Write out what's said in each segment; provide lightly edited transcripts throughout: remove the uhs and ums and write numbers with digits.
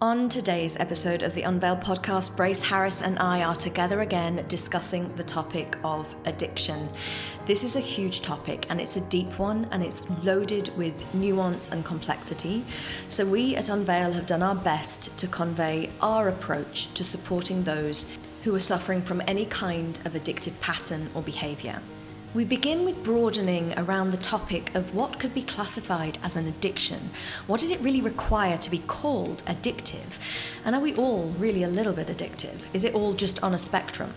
On today's episode of the Unveil podcast, Brace Harris and I are together again discussing the topic of addiction. This is a huge topic and it's a deep one and it's loaded with nuance and complexity. So we at Unveil have done our best to convey our approach to supporting those who are suffering from any kind of addictive pattern or behaviour. We begin with broadening around the topic of what could be classified as an addiction. What does it really require to be called addictive? And are we all really a little bit addictive? Is it all just on a spectrum?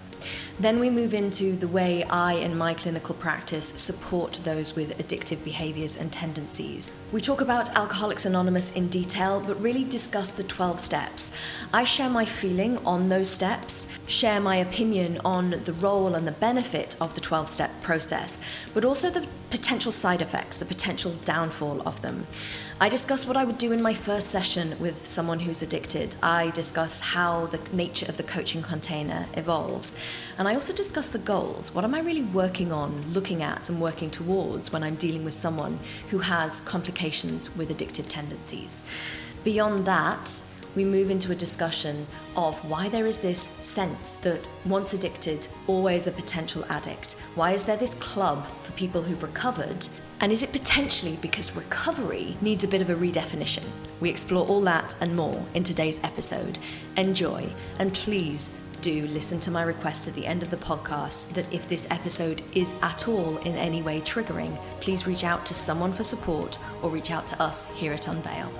Then we move into the way I, in my clinical practice, support those with addictive behaviours and tendencies. We talk about Alcoholics Anonymous in detail, but really discuss the 12 steps. I share my feeling on those steps, share my opinion on the role and the benefit of the 12-step process, but also the potential side effects, the potential downfall of them. I discuss what I would do in my first session with someone who's addicted. I discuss how the nature of the coaching container evolves. And I also discuss the goals. What am I really working on, looking at and working towards when I'm dealing with someone who has complications with addictive tendencies? Beyond that, we move into a discussion of why there is this sense that once addicted, always a potential addict. Why is there this club for people who've recovered? And is it potentially because recovery needs a bit of a redefinition? We explore all that and more in today's episode. Enjoy, and please do listen to my request at the end of the podcast that if this episode is at all in any way triggering, please reach out to someone for support or reach out to us here at Unveil.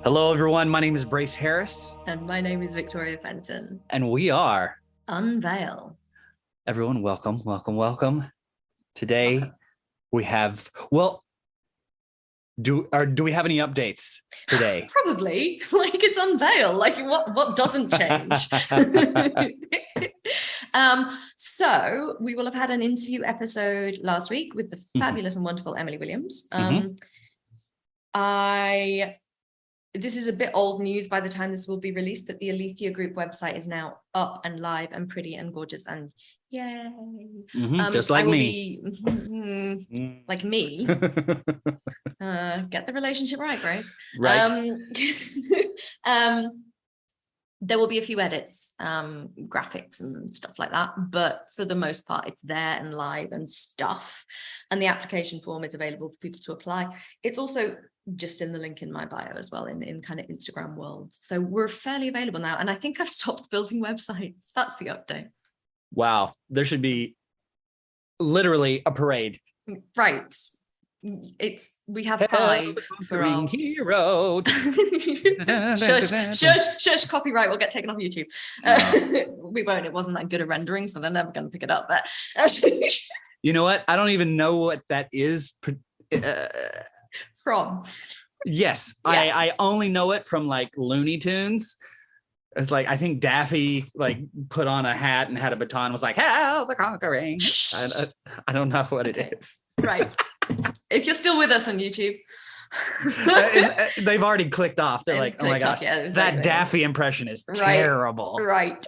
Hello, everyone. My name is Brace Harris. And my name is Victoria Fenton. And we are Unveil. Everyone, welcome. Today we have, do we have any updates today? Probably. Like it's Unveil. Like what doesn't change? So we will have had an interview episode last week with the fabulous and wonderful Emily Williams. This is a bit old news by the time this will be released, but the Alethea Group website is now up and live and pretty and gorgeous and yay. Just like me. Like me. Get the relationship right, Grace. Right. There will be a few edits, graphics and stuff like that, but for the most part, it's there and live and stuff. And the application form is available for people to apply. It's also just in the link in my bio as well, in kind of Instagram world. So we're fairly available now. And I think I've stopped building websites. That's the update. Wow. There should be literally a parade. Right. We have 5 for our hero. shush, copyright will get taken off YouTube. We won't, it wasn't that good a rendering, so they're never going to pick it up. But you know what? I don't even know what that is. From? Yes, yeah. I only know it from like Looney Tunes. It's like, I think Daffy like put on a hat and had a baton and was like, hell the conquering. I don't know what it is. Right. If you're still with us on YouTube. They've already clicked off. They're like, oh my gosh, that Daffy impression is terrible. Right.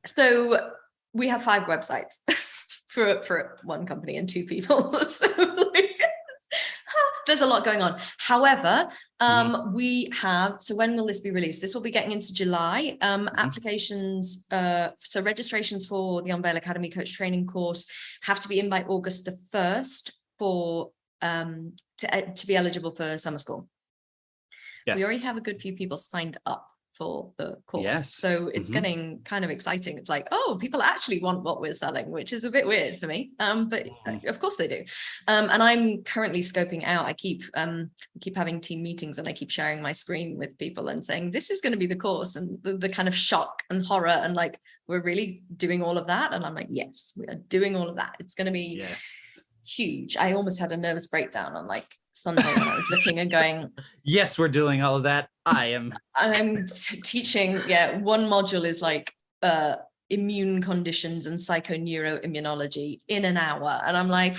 So we have 5 websites for one company and 2 people. So there's a lot going on. However, we have, so when will this be released? This will be getting into July. Applications, so registrations for the Unveil Academy Coach Training course have to be in by August the 1st for to be eligible for summer school. Yes. We already have a good few people signed up for the course. Yes. So it's getting kind of exciting. It's like, oh, people actually want what we're selling, which is a bit weird for me. But of course they do. And I'm currently scoping out. I keep having team meetings and I keep sharing my screen with people and saying, this is going to be the course, and the kind of shock and horror and like, we're really doing all of that. And I'm like, yes, we are doing all of that. It's going to be huge. I almost had a nervous breakdown on like Sunday when I was looking and going, yes, we're doing all of that. I'm teaching. One module is like immune conditions and psychoneuroimmunology in an hour. And I'm like,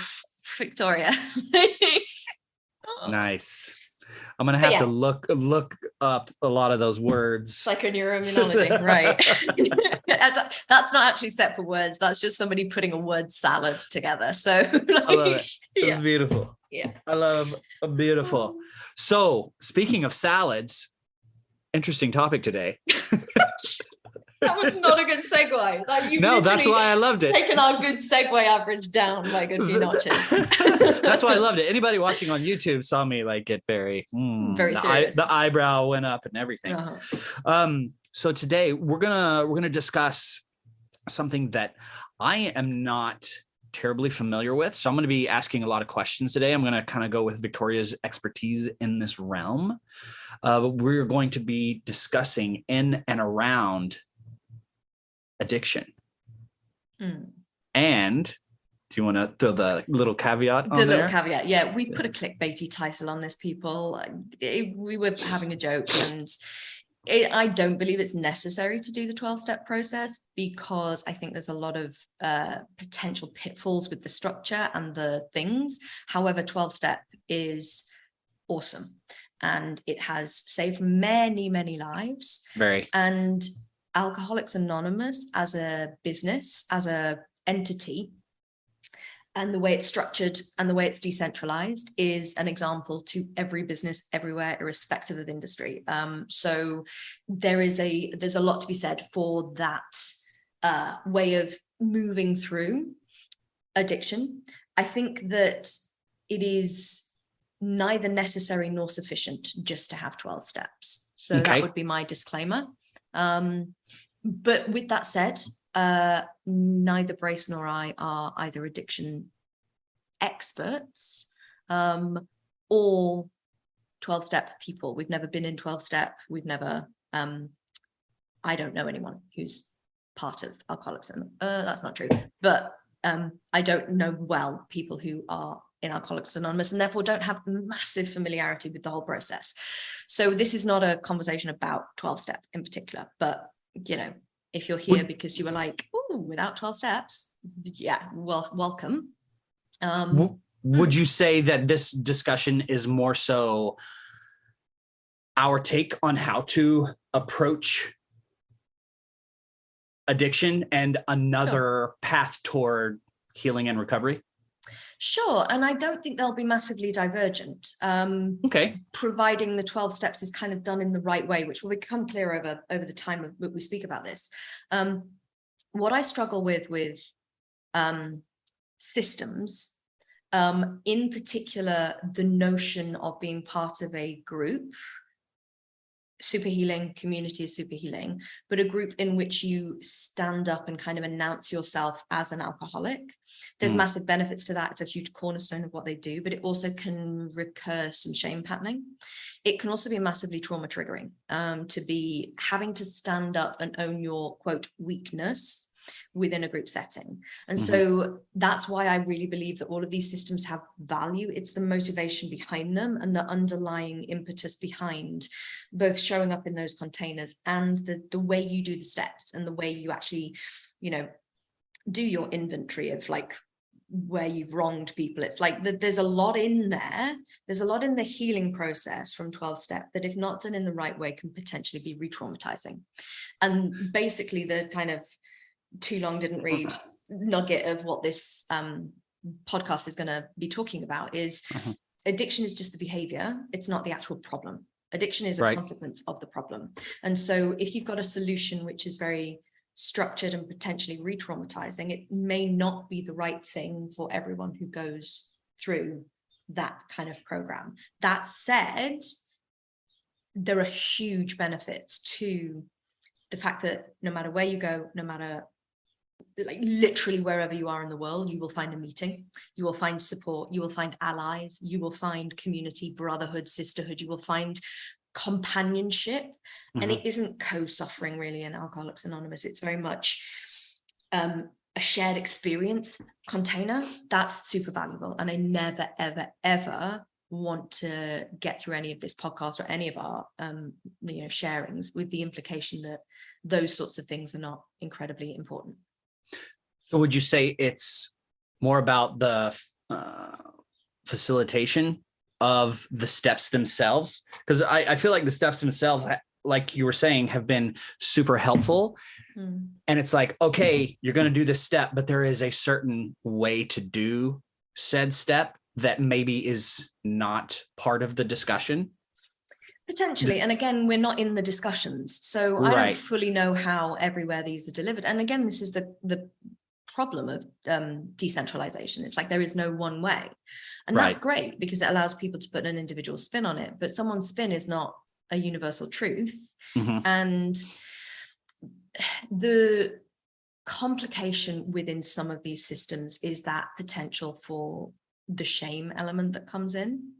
Victoria. Nice. I'm going to have to look up a lot of those words. Psychoneuroimmunology, right. That's not actually set for words. That's just somebody putting a word salad together. So I love it. It's beautiful. Yeah. I love beautiful. So speaking of salads, interesting topic today. That was not a good segue. Like, no, that's why I loved it. Taken our good segue average down by a good few notches. That's why I loved it. Anybody watching on YouTube saw me like get very serious. The eyebrow went up and everything. So today we're gonna discuss something that I am not terribly familiar with. So I'm going to be asking a lot of questions today. I'm going to kind of go with Victoria's expertise in this realm. We're going to be discussing in and around addiction. And do you want to throw the little caveat on there? The little caveat. Yeah, we put a clickbaity title on this, people. We were having a joke, and I don't believe it's necessary to do the 12-step process, because I think there's a lot of potential pitfalls with the structure and the things. However, 12-step is awesome, and it has saved many, many lives. Very. And Alcoholics Anonymous as a business, as a entity, and the way it's structured and the way it's decentralized is an example to every business everywhere, irrespective of industry. So there's a lot to be said for that way of moving through addiction. I think that it is neither necessary nor sufficient just to have 12 steps. So that would be my disclaimer. But with that said, neither Brace nor I are either addiction experts or 12-step people. We've never been in 12-step. We've never, I don't know anyone who's part of Alcoholics. That's not true, but I don't know well people who are in Alcoholics Anonymous, and therefore don't have massive familiarity with the whole process. So this is not a conversation about 12-step in particular, but if you're here because you were like, "Ooh, without 12 steps," yeah, well, welcome. Would you say that this discussion is more so our take on how to approach addiction and another path toward healing and recovery? Sure. And I don't think they'll be massively divergent. Providing the 12 steps is kind of done in the right way, which will become clear over the time we speak about this. What I struggle with systems, in particular, the notion of being part of a group, super healing, community is super healing, but a group in which you stand up and kind of announce yourself as an alcoholic. There's massive benefits to that. It's a huge cornerstone of what they do, but it also can recur some shame patterning. It can also be massively trauma triggering, to be having to stand up and own your quote weakness within a group setting. And so that's why I really believe that all of these systems have value. It's the motivation behind them and the underlying impetus behind both showing up in those containers and the way you do the steps and the way you actually, do your inventory of like where you've wronged people. It's like there's a lot in there. There's a lot in the healing process from 12-step that, if not done in the right way, can potentially be re-traumatizing. And basically the kind of too long didn't read nugget of what this podcast is going to be talking about is addiction is just the behavior. It's not the actual problem. Addiction is a consequence of the problem. And so if you've got a solution which is very structured and potentially re-traumatizing, it may not be the right thing for everyone who goes through that kind of program. That said, there are huge benefits to the fact that no matter where you go, no matter like literally wherever you are in the world, you will find a meeting, you will find support, you will find allies, you will find community, brotherhood, sisterhood, you will find companionship. And it isn't co-suffering really in Alcoholics Anonymous. It's very much a shared experience container. That's super valuable. And I never, ever, ever want to get through any of this podcast or any of our sharings with the implication that those sorts of things are not incredibly important. So would you say it's more about the facilitation of the steps themselves? Because I feel like the steps themselves, like you were saying, have been super helpful. And it's like, okay, you're going to do this step, but there is a certain way to do said step. that maybe is not part of the discussion? Potentially. And again, we're not in the discussions. So I don't fully know how everywhere these are delivered. And again, this is the problem of decentralization. It's like there is no one way. And that's great because it allows people to put an individual spin on it. But someone's spin is not a universal truth. And the complication within some of these systems is that potential for the shame element that comes in.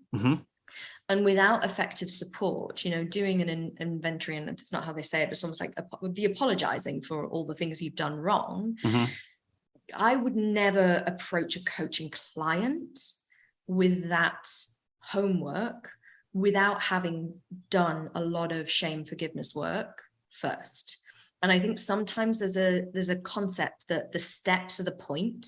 And without effective support, you know, doing an inventory, and it's not how they say it, but it's almost like the apologizing for all the things you've done wrong. I would never approach a coaching client with that homework without having done a lot of shame forgiveness work first. And I think sometimes there's a concept that the steps are the point.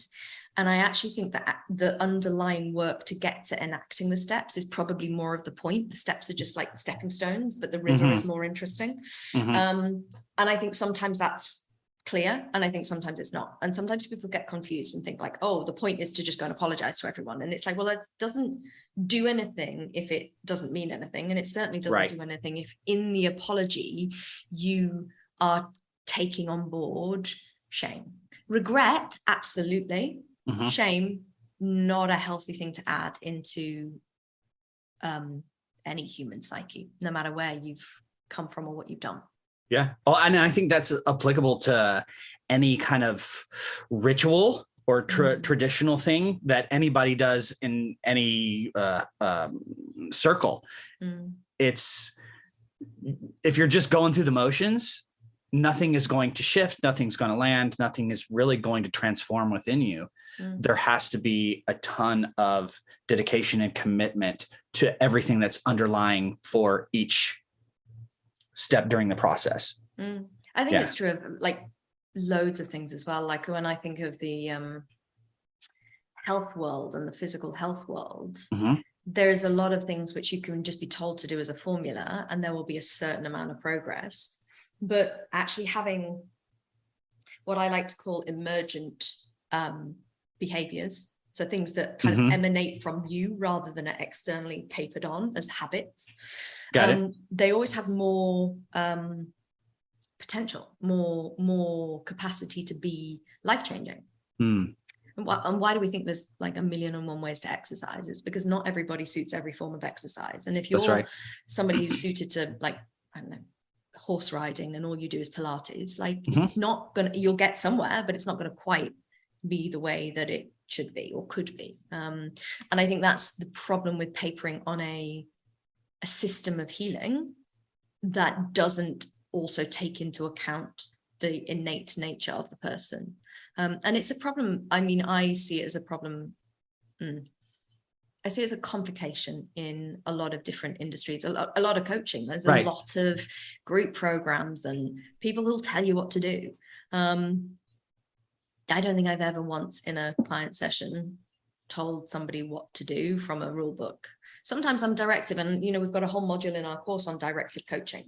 And I actually think that the underlying work to get to enacting the steps is probably more of the point. The steps are just like stepping stones, but the river is more interesting. And I think sometimes that's clear, and I think sometimes it's not. And sometimes people get confused and think like, oh, the point is to just go and apologize to everyone. And it's like, well, it doesn't do anything if it doesn't mean anything. And it certainly doesn't do anything if in the apology you are taking on board shame. Regret, absolutely. Shame, not a healthy thing to add into any human psyche, no matter where you've come from or what you've done. Yeah. Oh, and I think that's applicable to any kind of ritual or traditional thing that anybody does in any circle. It's, if you're just going through the motions, nothing is going to shift, nothing's going to land, nothing is really going to transform within you. There has to be a ton of dedication and commitment to everything that's underlying for each step during the process. I think it's true of like loads of things as well. Like when I think of the health world and the physical health world, there's a lot of things which you can just be told to do as a formula, and there will be a certain amount of progress. But actually having what I like to call emergent behaviors, so things that kind of emanate from you rather than are externally papered on as habits, they always have more potential, more capacity to be life-changing. And why do we think there's like 1,000,001 ways to exercise? It's because not everybody suits every form of exercise. And if you're somebody who's suited to, like, I don't know, horse riding, and all you do is Pilates, like it's not gonna, you'll get somewhere, but it's not going to quite be the way that it should be or could be. And I think that's the problem with papering on a system of healing that doesn't also take into account the innate nature of the person. And it's a problem. I mean, I see it as a problem. I see it as a complication in a lot of different industries, a lot of coaching. There's a lot of group programs and people who'll tell you what to do. I don't think I've ever once in a client session told somebody what to do from a rule book. Sometimes I'm directive, and you know, we've got a whole module in our course on directive coaching,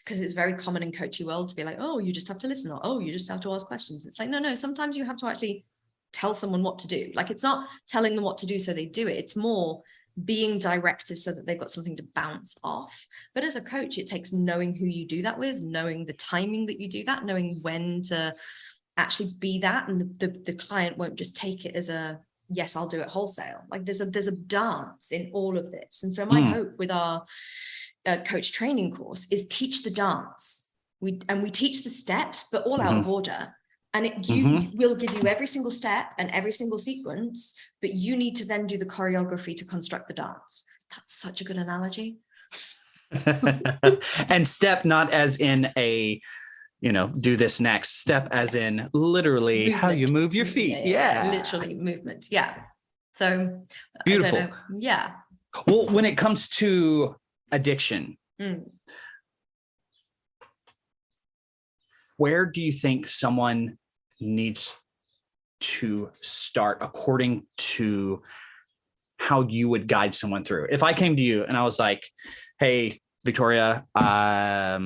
because it's very common in coaching world to be like, oh, you just have to listen, or oh, you just have to ask questions. It's like, no, sometimes you have to actually tell someone what to do. Like, it's not telling them what to do so they do it. It's more being directive so that they've got something to bounce off. But as a coach, it takes knowing who you do that with, knowing the timing that you do that, knowing when to actually be that. And the client won't just take it as a, yes, I'll do it wholesale. Like there's a dance in all of this. And so my hope with our coach training course is teach the dance. We teach the steps, but all out of order. And will give you every single step and every single sequence, but you need to then do the choreography to construct the dance. That's such a good analogy. And step not as in a, you know, do this next, step as in literally movement. How you move your feet. Yeah. Literally movement. Yeah. So beautiful. I don't know. Yeah. Well, when it comes to addiction, where do you think someone needs to start according to how you would guide someone through? If I came to you and I was like, hey, Victoria, I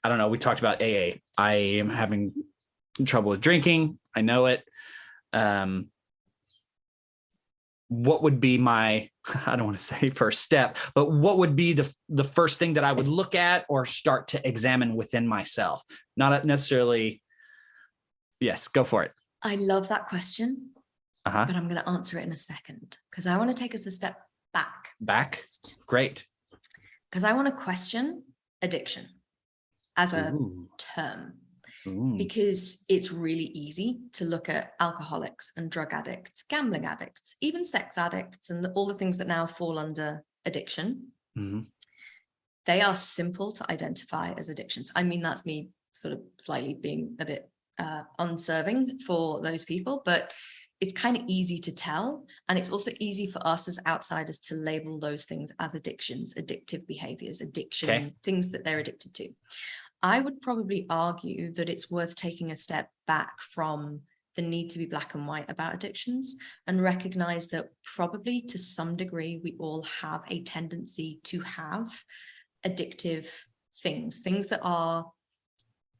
don't know, we talked about AA. I am having trouble with drinking. I know it. what would be my, I don't want to say first step, but what would be the first thing that I would look at or start to examine within myself? Not necessarily. Yes, go for it. I love that question, but I'm going to answer it in a second because I want to take us a step back. Back? Great. Because I want to question addiction as a term. Because it's really easy to look at alcoholics and drug addicts, gambling addicts, even sex addicts, and all the things that now fall under addiction. They are simple to identify as addictions. I mean, that's me sort of slightly being a bit unserving for those people, but it's kind of easy to tell. And it's also easy for us as outsiders to label those things as addictions, addictive behaviors, addiction, things that they're addicted to. I would probably argue that it's worth taking a step back from the need to be black and white about addictions and recognize that probably to some degree, we all have a tendency to have addictive things that are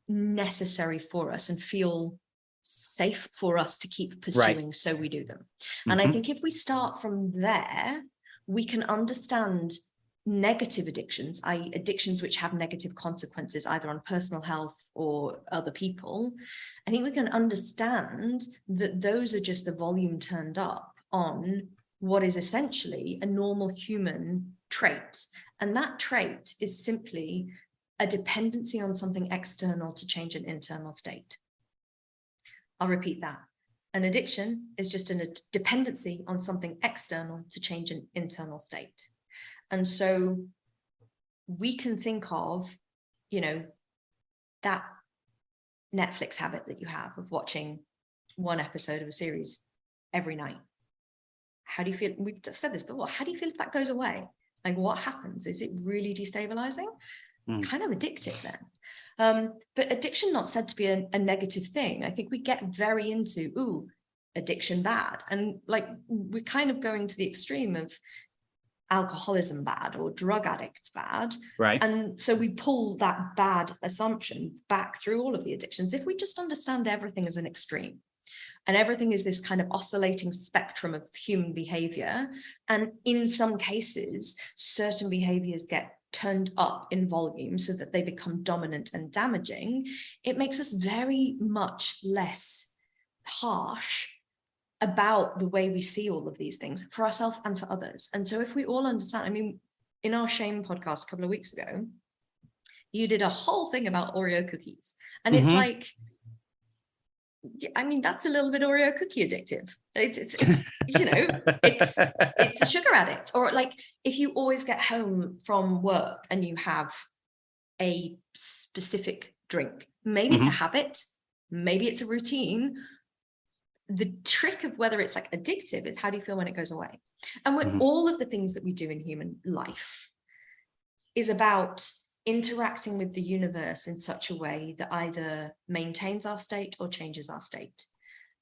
necessary for us and feel safe for us to keep pursuing, so we do them. And I think if we start from there, we can understand negative addictions, i.e. addictions which have negative consequences either on personal health or other people. I think we can understand that those are just the volume turned up on what is essentially a normal human trait. And that trait is simply a dependency on something external to change an internal state. I'll repeat that. An addiction is just a dependency on something external to change an internal state. And so we can think of, that Netflix habit that you have of watching one episode of a series every night. How do you feel? We've said this before. How do you feel if that goes away? Like, what happens? Is it really destabilizing? Kind of addictive then. But addiction not said to be a negative thing. I think we get very into, addiction bad. And like, we're kind of going to the extreme of alcoholism bad or drug addicts bad. Right. And so we pull that bad assumption back through all of the addictions. If we just understand everything as an extreme and everything is this kind of oscillating spectrum of human behavior, and in some cases, certain behaviors get turned up in volume so that they become dominant and damaging, it makes us very much less harsh about the way we see all of these things for ourselves and for others. And so if we all understand, I mean, in our shame podcast a couple of weeks ago, you did a whole thing about Oreo cookies. And it's like, I mean, that's a little bit Oreo cookie addictive. It's it's a sugar addict. Or like, if you always get home from work and you have a specific drink, maybe it's a habit, maybe it's a routine. The trick of whether it's like addictive is how do you feel when it goes away? And with all of the things that we do in human life is about interacting with the universe in such a way that either maintains our state or changes our state.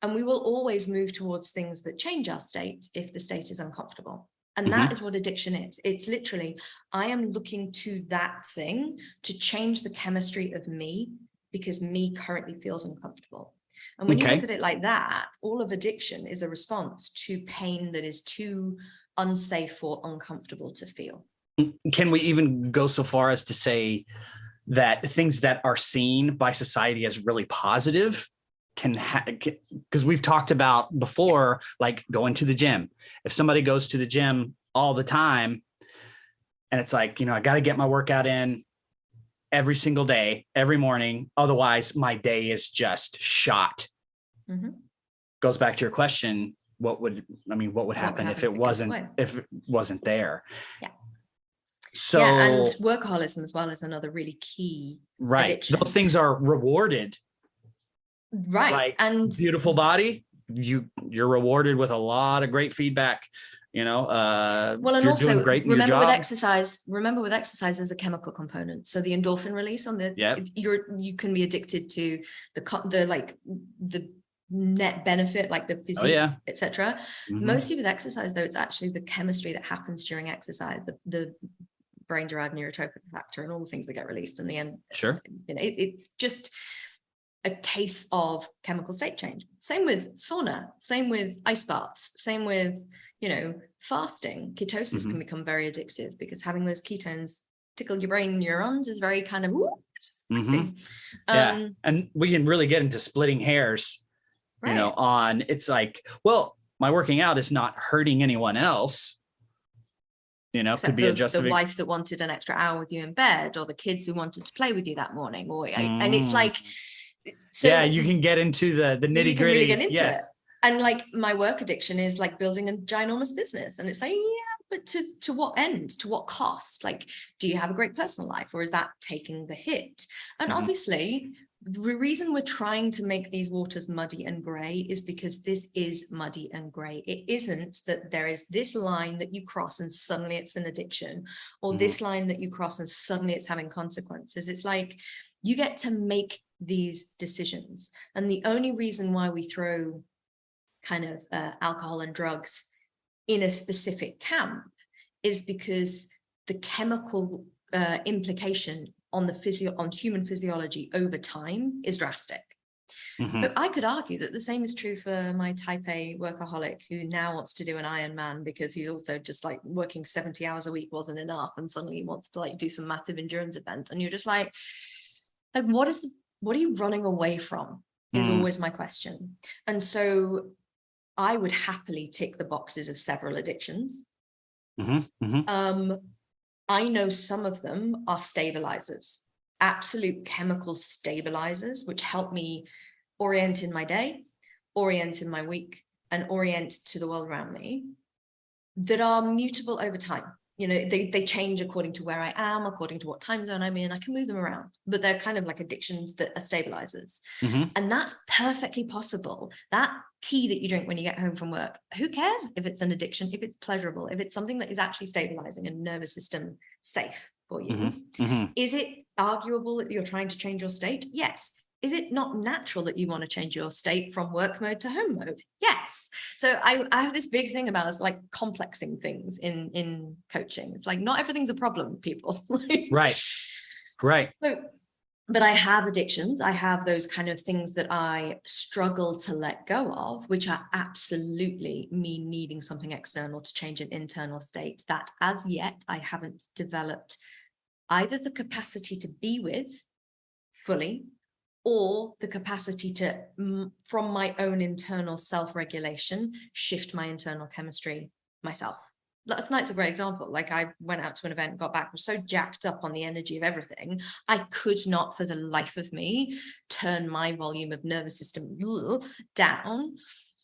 And we will always move towards things that change our state if the state is uncomfortable. And that is what addiction is. It's literally, I am looking to that thing to change the chemistry of me because me currently feels uncomfortable. And when you look at it like that, all of addiction is a response to pain that is too unsafe or uncomfortable to feel. Can we even go so far as to say that things that are seen by society as really positive because we've talked about before, like going to the gym. If somebody goes to the gym all the time and it's like, I got to get my workout in every single day, every morning. Otherwise, my day is just shot. Goes back to your question. What would happen if it wasn't there? Yeah. So, and workaholism as well is another really key addiction. Those things are rewarded. Right. Like, and beautiful body, you're rewarded with a lot of great feedback. And you're also doing great in your job. Remember with exercise, there's a chemical component. So the endorphin release on you can be addicted to the net benefit, like the physique, etc. Mostly with exercise, though, it's actually the chemistry that happens during exercise, the brain-derived neurotropic factor and all the things that get released in the end. Sure. It's just a case of chemical state change. Same with sauna, same with ice baths, same with, fasting. Ketosis can become very addictive because having those ketones tickle your brain neurons is very kind of, yeah. And we can really get into splitting hairs, on, it's like, well, my working out is not hurting anyone else. Except could be a justification. The wife that wanted an extra hour with you in bed, or the kids who wanted to play with you that morning, and it's like, so yeah, you can get into the nitty gritty. Really get into it. And like my work addiction is like building a ginormous business, and it's like, but to what end? To what cost? Like, do you have a great personal life, or is that taking the hit? And obviously, the reason we're trying to make these waters muddy and gray is because this is muddy and gray. It isn't that there is this line that you cross and suddenly it's an addiction, or this line that you cross and suddenly it's having consequences. It's like you get to make these decisions. And the only reason why we throw kind of alcohol and drugs in a specific camp is because the chemical implication on human physiology over time is drastic. But I could argue that the same is true for my type A workaholic who now wants to do an Ironman because he also just like working 70 hours a week wasn't enough, and suddenly he wants to like do some massive endurance event, and you're just like what are you running away from is always my question. And so I would happily tick the boxes of several addictions. I know some of them are stabilizers, absolute chemical stabilizers, which help me orient in my day, orient in my week, and orient to the world around me, that are mutable over time. They change according to where I am, according to what time zone I'm in. I can move them around, but they're kind of like addictions that are stabilizers. And that's perfectly possible. That tea that you drink when you get home from work, who cares if it's an addiction, if it's pleasurable, if it's something that is actually stabilizing and nervous system safe for you. Is it arguable that you're trying to change your state? Yes. Is it not natural that you want to change your state from work mode to home mode? Yes. So I have this big thing about us like complexing things in coaching. It's like not everything's a problem, people. Right. So, but I have addictions. I have those kind of things that I struggle to let go of, which are absolutely me needing something external to change an internal state that as yet I haven't developed either the capacity to be with fully, or the capacity to, from my own internal self-regulation, shift my internal chemistry myself. Last night's a great example. Like I went out to an event, got back, was so jacked up on the energy of everything. I could not for the life of me turn my volume of nervous system down.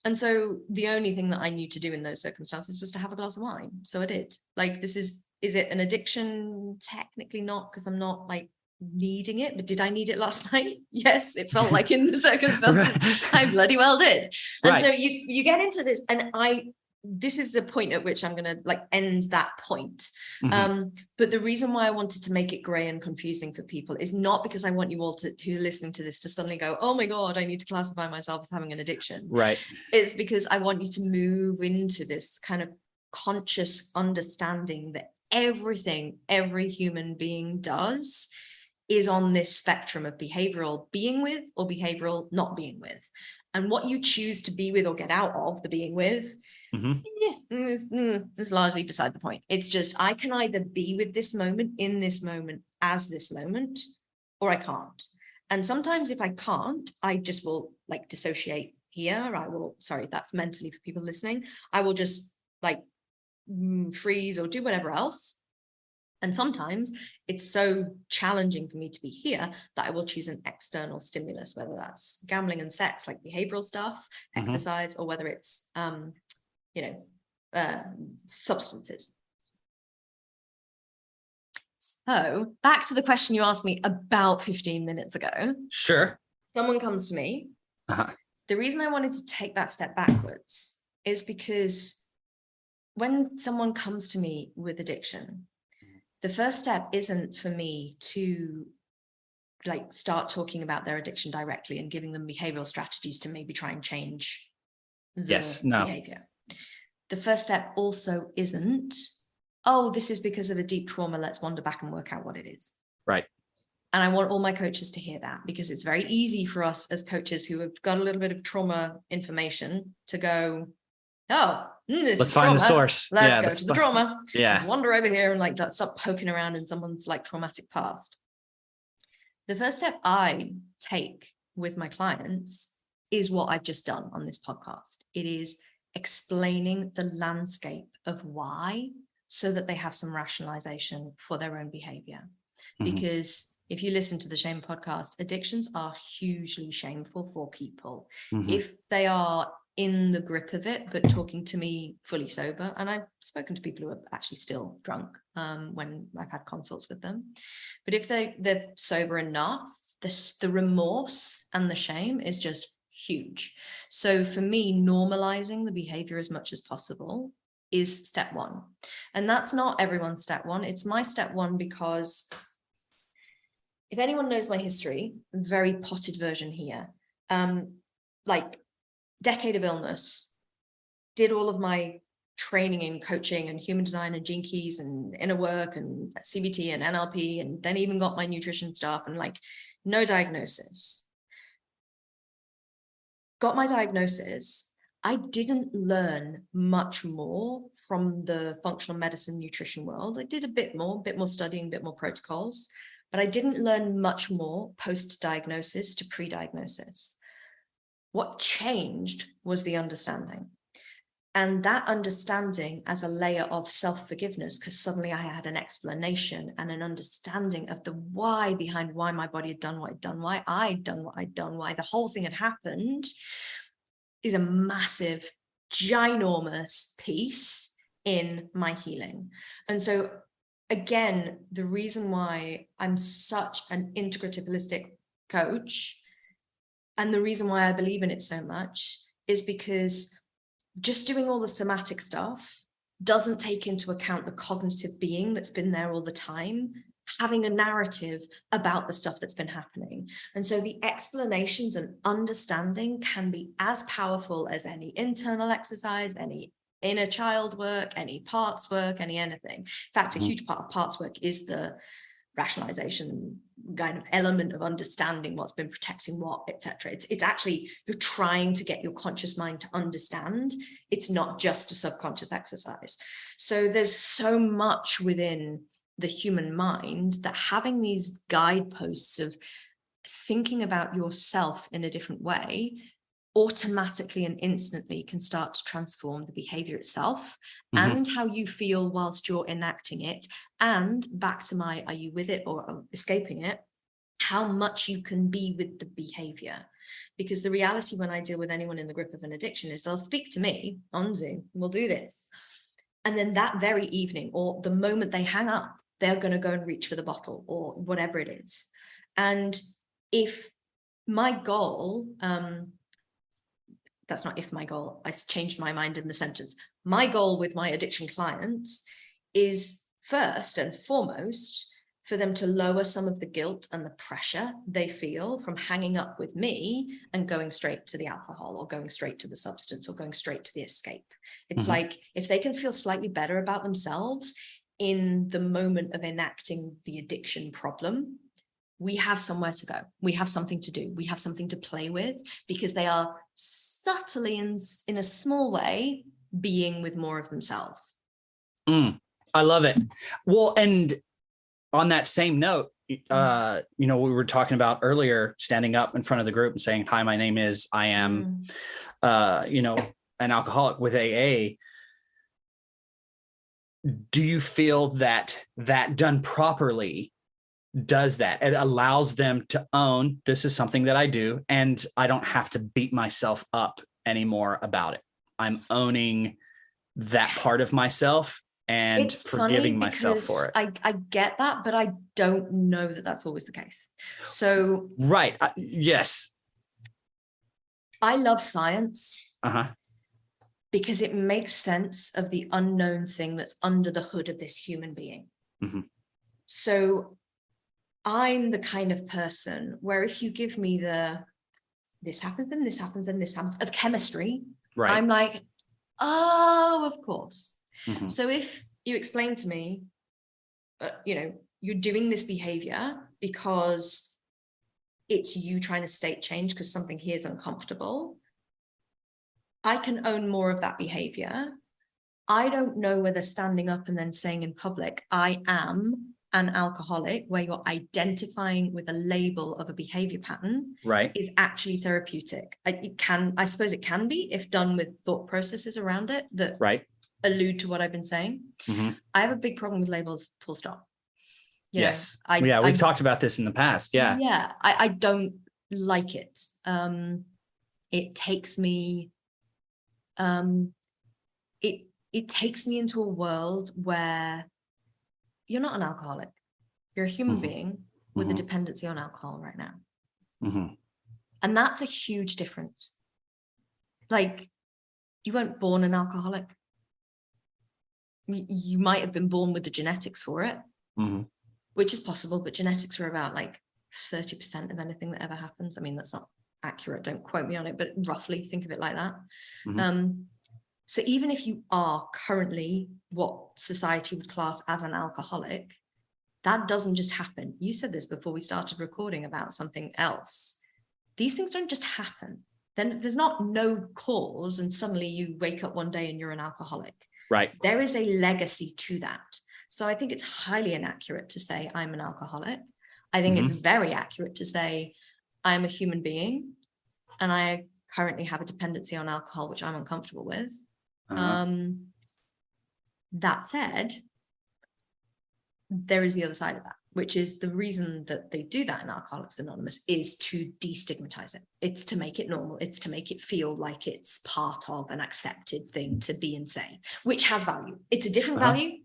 And so the only thing that I knew to do in those circumstances was to have a glass of wine. So I did. Like, is it an addiction? Technically not, because I'm not like needing it, but did I need it last night? Yes, it felt like in the circumstances I bloody well did. And so you get into this, and this is the point at which I'm going to like end that point. But the reason why I wanted to make it gray and confusing for people is not because I want you all who are listening to this to suddenly go, oh my God, I need to classify myself as having an addiction. Right. It's because I want you to move into this kind of conscious understanding that everything every human being does is on this spectrum of behavioral being with or behavioral not being with. And what you choose to be with or get out of the being with is largely beside the point. It's just, I can either be with this moment, in this moment, as this moment, or I can't. And sometimes if I can't, I just will like dissociate here. Sorry, that's mentally for people listening. I will just like freeze or do whatever else. And sometimes it's so challenging for me to be here that I will choose an external stimulus, whether that's gambling and sex, like behavioral stuff, exercise, or whether it's, substances. So back to the question you asked me about 15 minutes ago. Sure. Someone comes to me. The reason I wanted to take that step backwards is because when someone comes to me with addiction, the first step isn't for me to like start talking about their addiction directly and giving them behavioral strategies to maybe try and change the behavior. The first step also isn't, oh, this is because of a deep trauma, let's wander back and work out what it is. Right. And I want all my coaches to hear that, because it's very easy for us as coaches who have got a little bit of trauma information to go, oh, this let's is find trauma. the source. Let's go to the trauma. Yeah. Let's wander over here and like stop poking around in someone's like traumatic past. The first step I take with my clients is what I've just done on this podcast. It is explaining the landscape of why, so that they have some rationalization for their own behavior. Because if you listen to the Shame podcast, addictions are hugely shameful for people. If they are in the grip of it, but talking to me fully sober, and I've spoken to people who are actually still drunk when I've had consults with them, but if they're sober enough, the remorse and the shame is just huge. So for me, normalizing the behavior as much as possible is step one. And that's not everyone's step one. It's my step one, because if anyone knows my history, very potted version here, like decade of illness, did all of my training in coaching and human design and gene keys and inner work and CBT and NLP, and then even got my nutrition stuff, and like no diagnosis. Got my diagnosis. I didn't learn much more from the functional medicine nutrition world. I did a bit more studying, a bit more protocols, but I didn't learn much more post-diagnosis to pre-diagnosis. What changed was the understanding. And that understanding as a layer of self-forgiveness, because suddenly I had an explanation and an understanding of the why behind why my body had done what it had done, why I'd done what I'd done, why the whole thing had happened, is a massive, ginormous piece in my healing. And so again, the reason why I'm such an integrative holistic coach, and the reason why I believe in it so much, is because just doing all the somatic stuff doesn't take into account the cognitive being that's been there all the time, having a narrative about the stuff that's been happening. And so the explanations and understanding can be as powerful as any internal exercise, any inner child work, any parts work, anything. In fact, a huge part of parts work is the rationalization kind of element of understanding what's been protecting what, etc. It's actually, you're trying to get your conscious mind to understand. It's not just a subconscious exercise. So there's so much within the human mind that having these guideposts of thinking about yourself in a different way automatically and instantly can start to transform the behavior itself and how you feel whilst you're enacting it. And back to my, are you with it or escaping it? How much you can be with the behavior. Because the reality when I deal with anyone in the grip of an addiction is they'll speak to me on Zoom, we'll do this. And then that very evening or the moment they hang up, they're going to go and reach for the bottle or whatever it is. And if my goal, that's not if my goal, I changed my mind in the sentence. My goal with my addiction clients is first and foremost for them to lower some of the guilt and the pressure they feel from hanging up with me and going straight to the alcohol or going straight to the substance or going straight to the escape. It's like if they can feel slightly better about themselves in the moment of enacting the addiction problem, we have somewhere to go. We have something to do. We have something to play with because they are subtly in a small way being with more of themselves. I love it. Well, and on that same note, we were talking about earlier standing up in front of the group and saying, hi, my name is, I am, an alcoholic with AA. Do you feel that done properly does that? It allows them to own, this is something that I do, and I don't have to beat myself up anymore about it. I'm owning that part of myself and it's forgiving myself for it. I get that, but I don't know that that's always the case. So right. Yes. I love science because it makes sense of the unknown thing that's under the hood of this human being. So I'm the kind of person where if you give me this happens and this happens and this happens of chemistry, right, I'm like, oh, of course. So if you explain to me, you're doing this behavior because it's you trying to state change because something here is uncomfortable, I can own more of that behavior. I don't know whether standing up and then saying in public, I am an alcoholic, where you're identifying with a label of a behavior pattern, right, is actually therapeutic. I suppose it can be, if done with thought processes around it that right, allude to what I've been saying. mm-hmm. I have a big problem with labels, full stop. Yes. We've talked about this in the past. Yeah. Yeah. I don't like it. It takes me, it takes me into a world where you're not an alcoholic. You're a human being with a dependency on alcohol right now. And that's a huge difference. Like, you weren't born an alcoholic. You might have been born with the genetics for it, which is possible, but genetics are about like 30% of anything that ever happens. I mean, that's not accurate, don't quote me on it, but roughly think of it like that. So even if you are currently what society would class as an alcoholic, that doesn't just happen. You said this before we started recording about something else. These things don't just happen. Then there's not no cause and suddenly you wake up one day and you're an alcoholic. Right. There is a legacy to that. So I think it's highly inaccurate to say I'm an alcoholic. I think it's very accurate to say I'm a human being and I currently have a dependency on alcohol, which I'm uncomfortable with. That said, there is the other side of that, which is the reason that they do that in Alcoholics Anonymous is to destigmatize it. It's to make it normal. It's to make it feel like it's part of an accepted thing to be insane, which has value. It's a different value.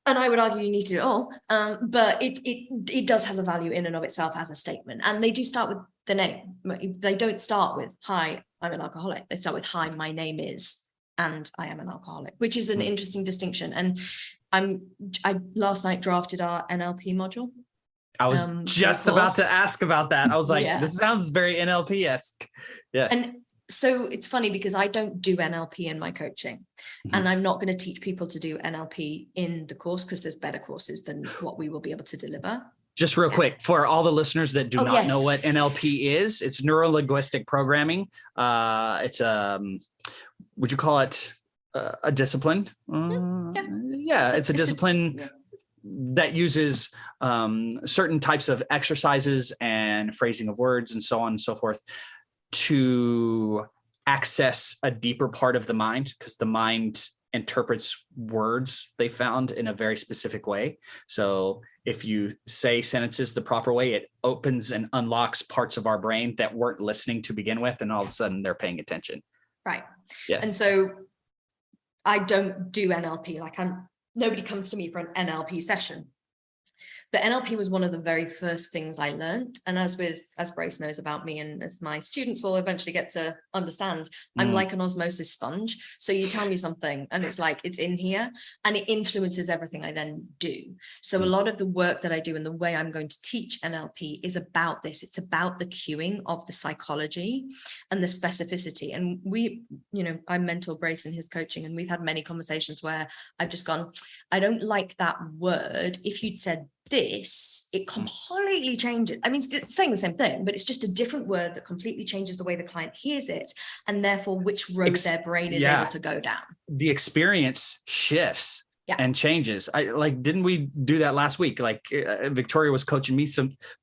And I would argue you need to do it all, but it does have a value in and of itself as a statement. And they do start with the name. They don't start with, hi, I'm an alcoholic. They start with, hi, my name is, and I am an alcoholic, which is an interesting distinction. And I last night drafted our NLP module. I was just about to ask about that. I was like, this sounds very NLP-esque. Yes. And so it's funny because I don't do NLP in my coaching, and I'm not going to teach people to do NLP in the course because there's better courses than what we will be able to deliver. Just real quick, for all the listeners that do not know what NLP is, it's neuro-linguistic programming. It's would you call it a discipline? It's a discipline that uses certain types of exercises and phrasing of words and so on and so forth to access a deeper part of the mind, because the mind interprets words they found in a very specific way. So if you say sentences the proper way, it opens and unlocks parts of our brain that weren't listening to begin with, and all of a sudden they're paying attention. Right. Yes. And so I don't do NLP. Like nobody comes to me for an NLP session. But NLP was one of the very first things I learned. And as Brace knows about me, and as my students will eventually get to understand, I'm like an osmosis sponge. So you tell me something and it's like, it's in here and it influences everything I then do. So a lot of the work that I do and the way I'm going to teach NLP is about this. It's about the cueing of the psychology and the specificity. And I mentor Brace in his coaching, and we've had many conversations where I've just gone, I don't like that word. If you'd said this, it completely changes. I mean, it's saying the same thing, but it's just a different word that completely changes the way the client hears it, and therefore which road their brain is able to go down. The experience shifts and changes. Didn't we do that last week? Victoria was coaching me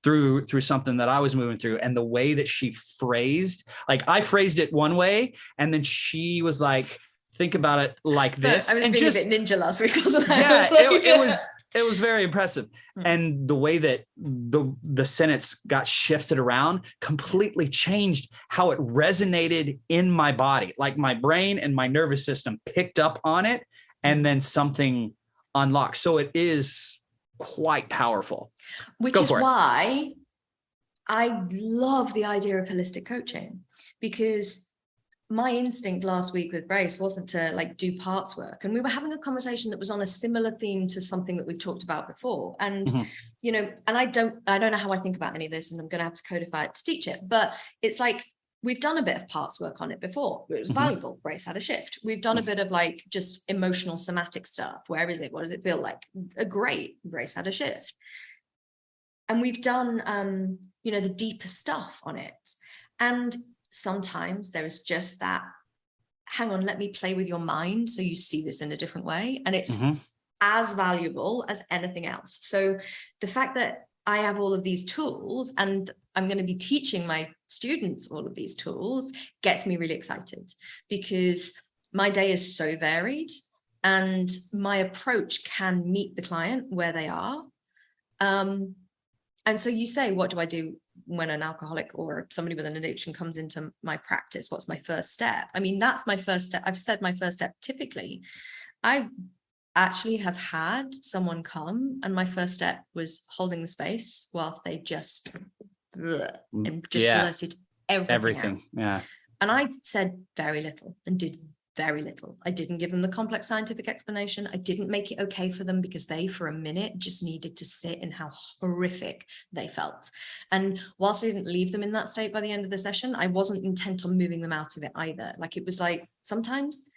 through something that I was moving through, and the way that she phrased, I phrased it one way, and then she was like, think about it like this. I was being a bit ninja last week, wasn't I? Yeah, it was very impressive. And the way that the sentence got shifted around completely changed how it resonated in my body. Like my brain and my nervous system picked up on it, and then something unlocked. So it is quite powerful. Which is why I love the idea of holistic coaching, because my instinct last week with Brace wasn't to do parts work. And we were having a conversation that was on a similar theme to something that we've talked about before. And, and I don't know how I think about any of this, and I'm going to have to codify it to teach it. But it's like, we've done a bit of parts work on it before. It was valuable. Grace had a shift. We've done a bit of like just emotional somatic stuff. Where is it? What does it feel like? Great. Grace had a shift. And we've done, the deeper stuff on it. And sometimes there is just that, hang on, let me play with your mind so you see this in a different way. And it's as valuable as anything else. So the fact that I have all of these tools and I'm going to be teaching my students all of these tools gets me really excited, because my day is so varied and my approach can meet the client where they are. And so you say, what do I do when an alcoholic or somebody with an addiction comes into my practice? What's my first step? I mean, that's my first step. I've said my first step. Typically, I actually have had someone come and my first step was holding the space whilst they just blurted everything out. Yeah. And I said very little and did very little. I didn't give them the complex scientific explanation. I didn't make it okay for them, because they, for a minute, just needed to sit in how horrific they felt. And whilst I didn't leave them in that state by the end of the session, I wasn't intent on moving them out of it either. Like, it was like, sometimes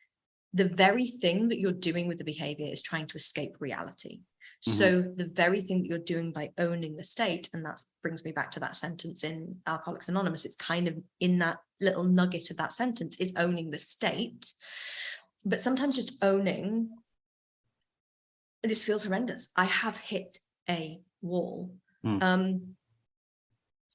the very thing that you're doing with the behavior is trying to escape reality. So the very thing that you're doing by owning the state, and that brings me back to that sentence in Alcoholics Anonymous, it's kind of in that little nugget of that sentence, is owning the state. But sometimes just owning, this feels horrendous. I have hit a wall. I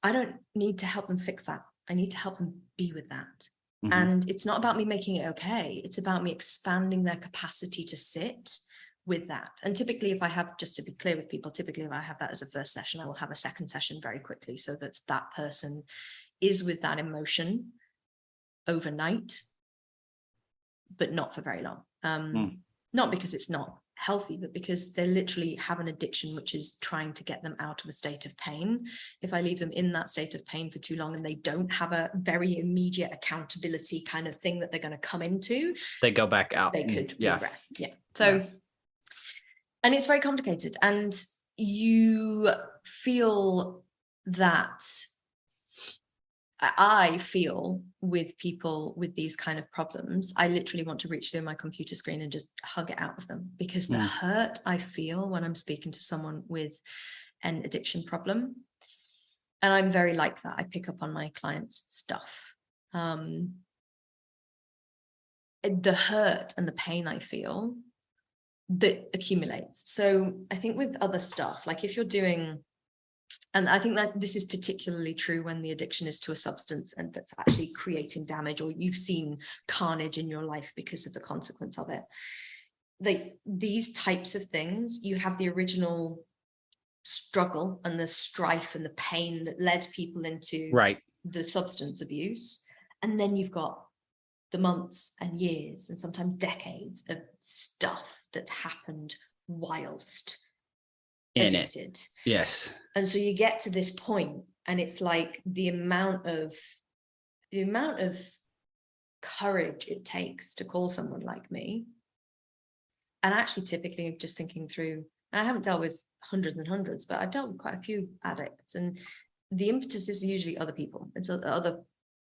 don't need to help them fix that. I need to help them be with that. And it's not about me making it okay. It's about me expanding their capacity to sit with that. And typically, if I have, just to be clear with people, typically if I have that as a first session, I will have a second session very quickly, so that that person is with that emotion overnight, but not for very long. Not because it's not healthy, but because they literally have an addiction which is trying to get them out of a state of pain. If I leave them in that state of pain for too long and they don't have a very immediate accountability kind of thing that they're going to come into, they go back out. They could regress. So and it's very complicated, and you feel that, I feel with people with these kind of problems, I literally want to reach through my computer screen and just hug it out of them, because the hurt I feel when I'm speaking to someone with an addiction problem, and I'm very like that, I pick up on my clients' stuff. The hurt and the pain I feel that accumulates. So I think with other stuff, like if you're doing, and I think that this is particularly true when the addiction is to a substance and that's actually creating damage, or you've seen carnage in your life because of the consequence of it. Like these types of things, you have the original struggle and the strife and the pain that led people into the substance abuse. And then you've got the months and years and sometimes decades of stuff that's happened whilst addicted. Yes. And so you get to this point and it's like the amount of courage it takes to call someone like me. And actually typically just thinking through, I haven't dealt with hundreds and hundreds, but I've dealt with quite a few addicts, and the impetus is usually other people. It's other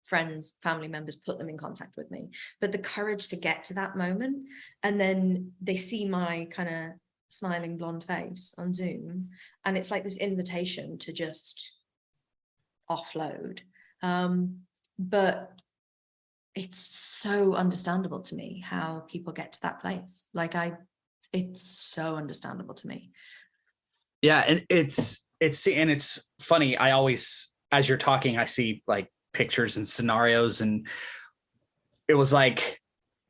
friends, family members put them in contact with me. But the courage to get to that moment, and then they see my kind of smiling blonde face on Zoom, and it's like this invitation to just offload. But it's so understandable to me how people get to that place. It's so understandable to me. Yeah, and it's funny. I always, as you're talking, I see like pictures and scenarios, and it was like,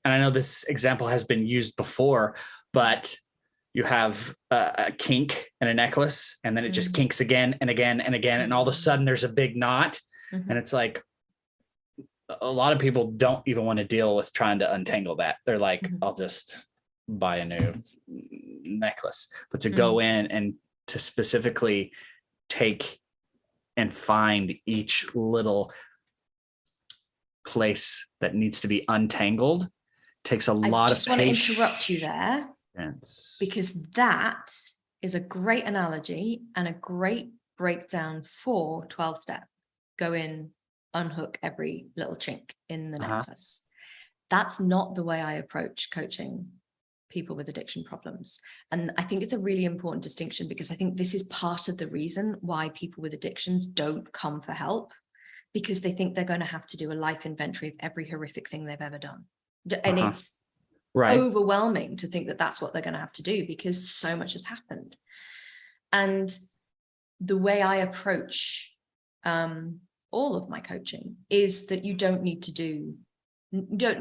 and I know this example has been used before, but you have a kink in a necklace, and then it just kinks again and again and again, and all of a sudden there's a big knot, and it's like a lot of people don't even want to deal with trying to untangle that. They're like, I'll just buy a new necklace. But to go in and to specifically take and find each little place that needs to be untangled takes a lot of patience. I just want to interrupt you there, because that is a great analogy and a great breakdown for 12-step. Go in, unhook every little chink in the Uh-huh. necklace. That's not the way I approach coaching people with addiction problems. And I think it's a really important distinction, because I think this is part of the reason why people with addictions don't come for help, because they think they're going to have to do a life inventory of every horrific thing they've ever done. And it's Right. overwhelming to think that that's what they're going to have to do, because so much has happened. And the way I approach all of my coaching is that you don't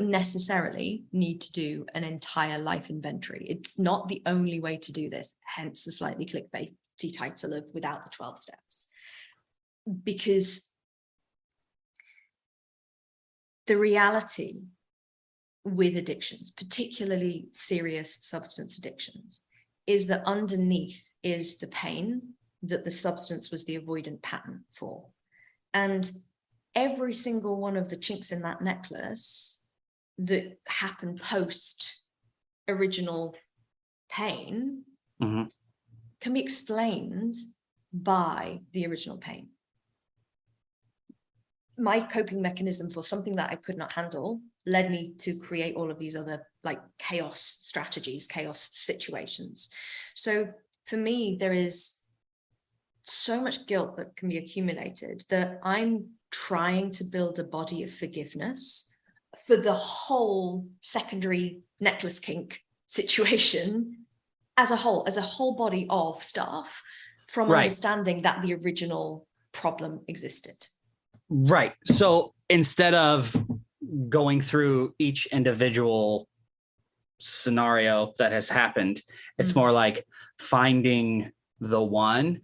necessarily need to do an entire life inventory. It's not the only way to do this, hence the slightly clickbaity title of Without the 12 Steps. Because the reality with addictions, particularly serious substance addictions, is that underneath is the pain that the substance was the avoidant pattern for. And every single one of the chinks in that necklace that happened post original pain can be explained by the original pain. My coping mechanism for something that I could not handle led me to create all of these other like chaos strategies, chaos situations. So for me, there is so much guilt that can be accumulated that I'm trying to build a body of forgiveness for the whole secondary necklace kink situation as a whole body of stuff, from understanding that the original problem existed. Right. So instead of going through each individual scenario that has happened, it's more like finding the one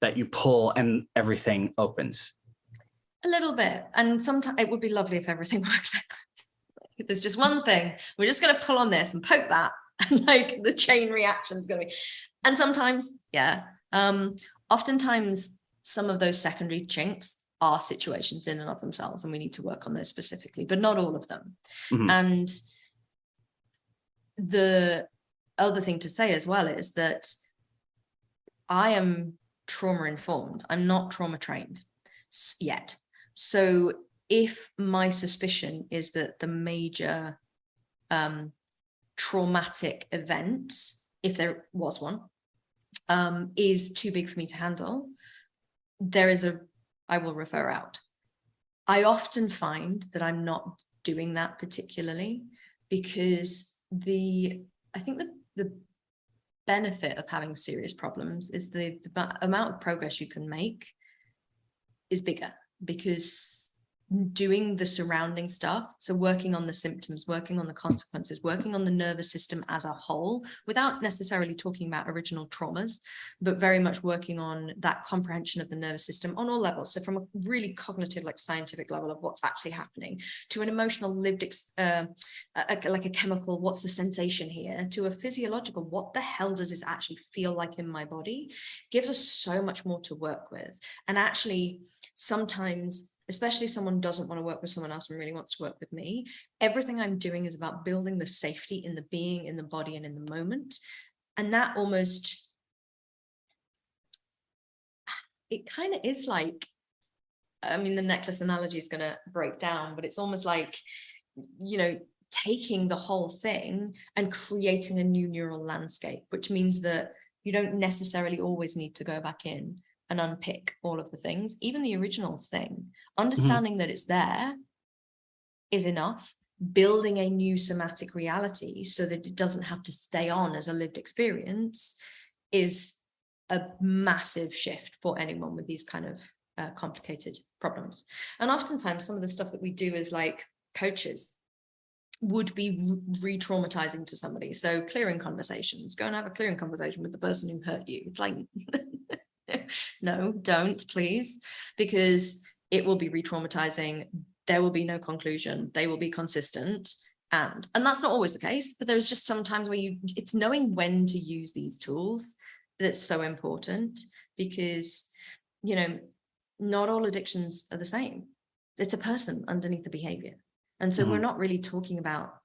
that you pull and everything opens. A little bit. And sometimes it would be lovely if everything worked. If there's just one thing, we're just going to pull on this and poke that, and like the chain reaction is going to be. And sometimes, oftentimes some of those secondary chinks are situations in and of themselves, and we need to work on those specifically, but not all of them. And the other thing to say as well is that I am trauma informed. I'm not trauma trained yet. So if my suspicion is that the major traumatic event, if there was one, is too big for me to handle, I will refer out. I often find that I'm not doing that particularly, because I think the benefit of having serious problems is the amount of progress you can make is bigger, because doing the surrounding stuff, so working on the symptoms, working on the consequences, working on the nervous system as a whole, without necessarily talking about original traumas, but very much working on that comprehension of the nervous system on all levels. So from a really cognitive, like scientific level of what's actually happening, to an emotional lived, like a chemical, what's the sensation here, to a physiological, what the hell does this actually feel like in my body, gives us so much more to work with. And actually, sometimes, especially if someone doesn't want to work with someone else and really wants to work with me, everything I'm doing is about building the safety in the being, in the body, and in the moment. And that almost, it kind of is like, I mean, the necklace analogy is going to break down, but it's almost like, taking the whole thing and creating a new neural landscape, which means that you don't necessarily always need to go back in and unpick all of the things, even the original thing. Understanding that it's there is enough. Building a new somatic reality so that it doesn't have to stay on as a lived experience is a massive shift for anyone with these kind of complicated problems. And oftentimes some of the stuff that we do as like coaches would be re-traumatizing to somebody. So clearing conversations, go and have a clearing conversation with the person who hurt you. It's like, no, don't, please, because it will be re-traumatizing. There will be no conclusion. They will be consistent. And that's not always the case, but there's just sometimes where it's knowing when to use these tools that's so important, because, not all addictions are the same. It's a person underneath the behavior. And so we're not really talking about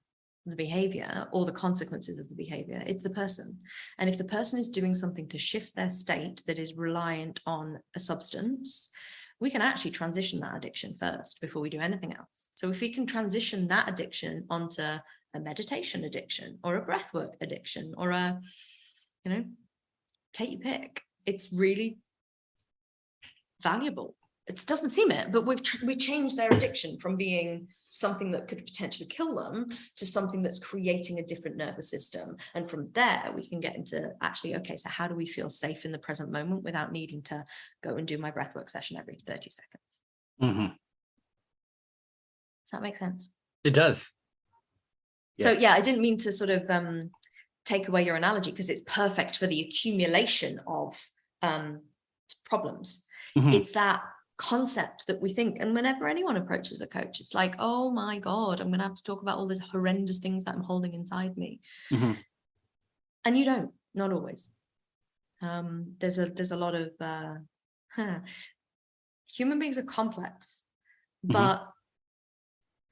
the behavior or the consequences of the behavior. It's the person. And if the person is doing something to shift their state that is reliant on a substance, we can actually transition that addiction first before we do anything else. So if we can transition that addiction onto a meditation addiction or a breathwork addiction or a, take your pick, it's really valuable. It doesn't seem it, but we've changed their addiction from being something that could potentially kill them to something that's creating a different nervous system. And from there, we can get into actually, okay, so how do we feel safe in the present moment without needing to go and do my breathwork session every 30 seconds? Mm-hmm. Does that make sense? It does. Yes. So yeah, I didn't mean to sort of take away your analogy, because it's perfect for the accumulation of problems. Mm-hmm. It's that concept that we think, and whenever anyone approaches a coach, it's like, oh my God, I'm going to have to talk about all the horrendous things that I'm holding inside me. Mm-hmm. And you don't, not always. There's a lot of human beings are complex, but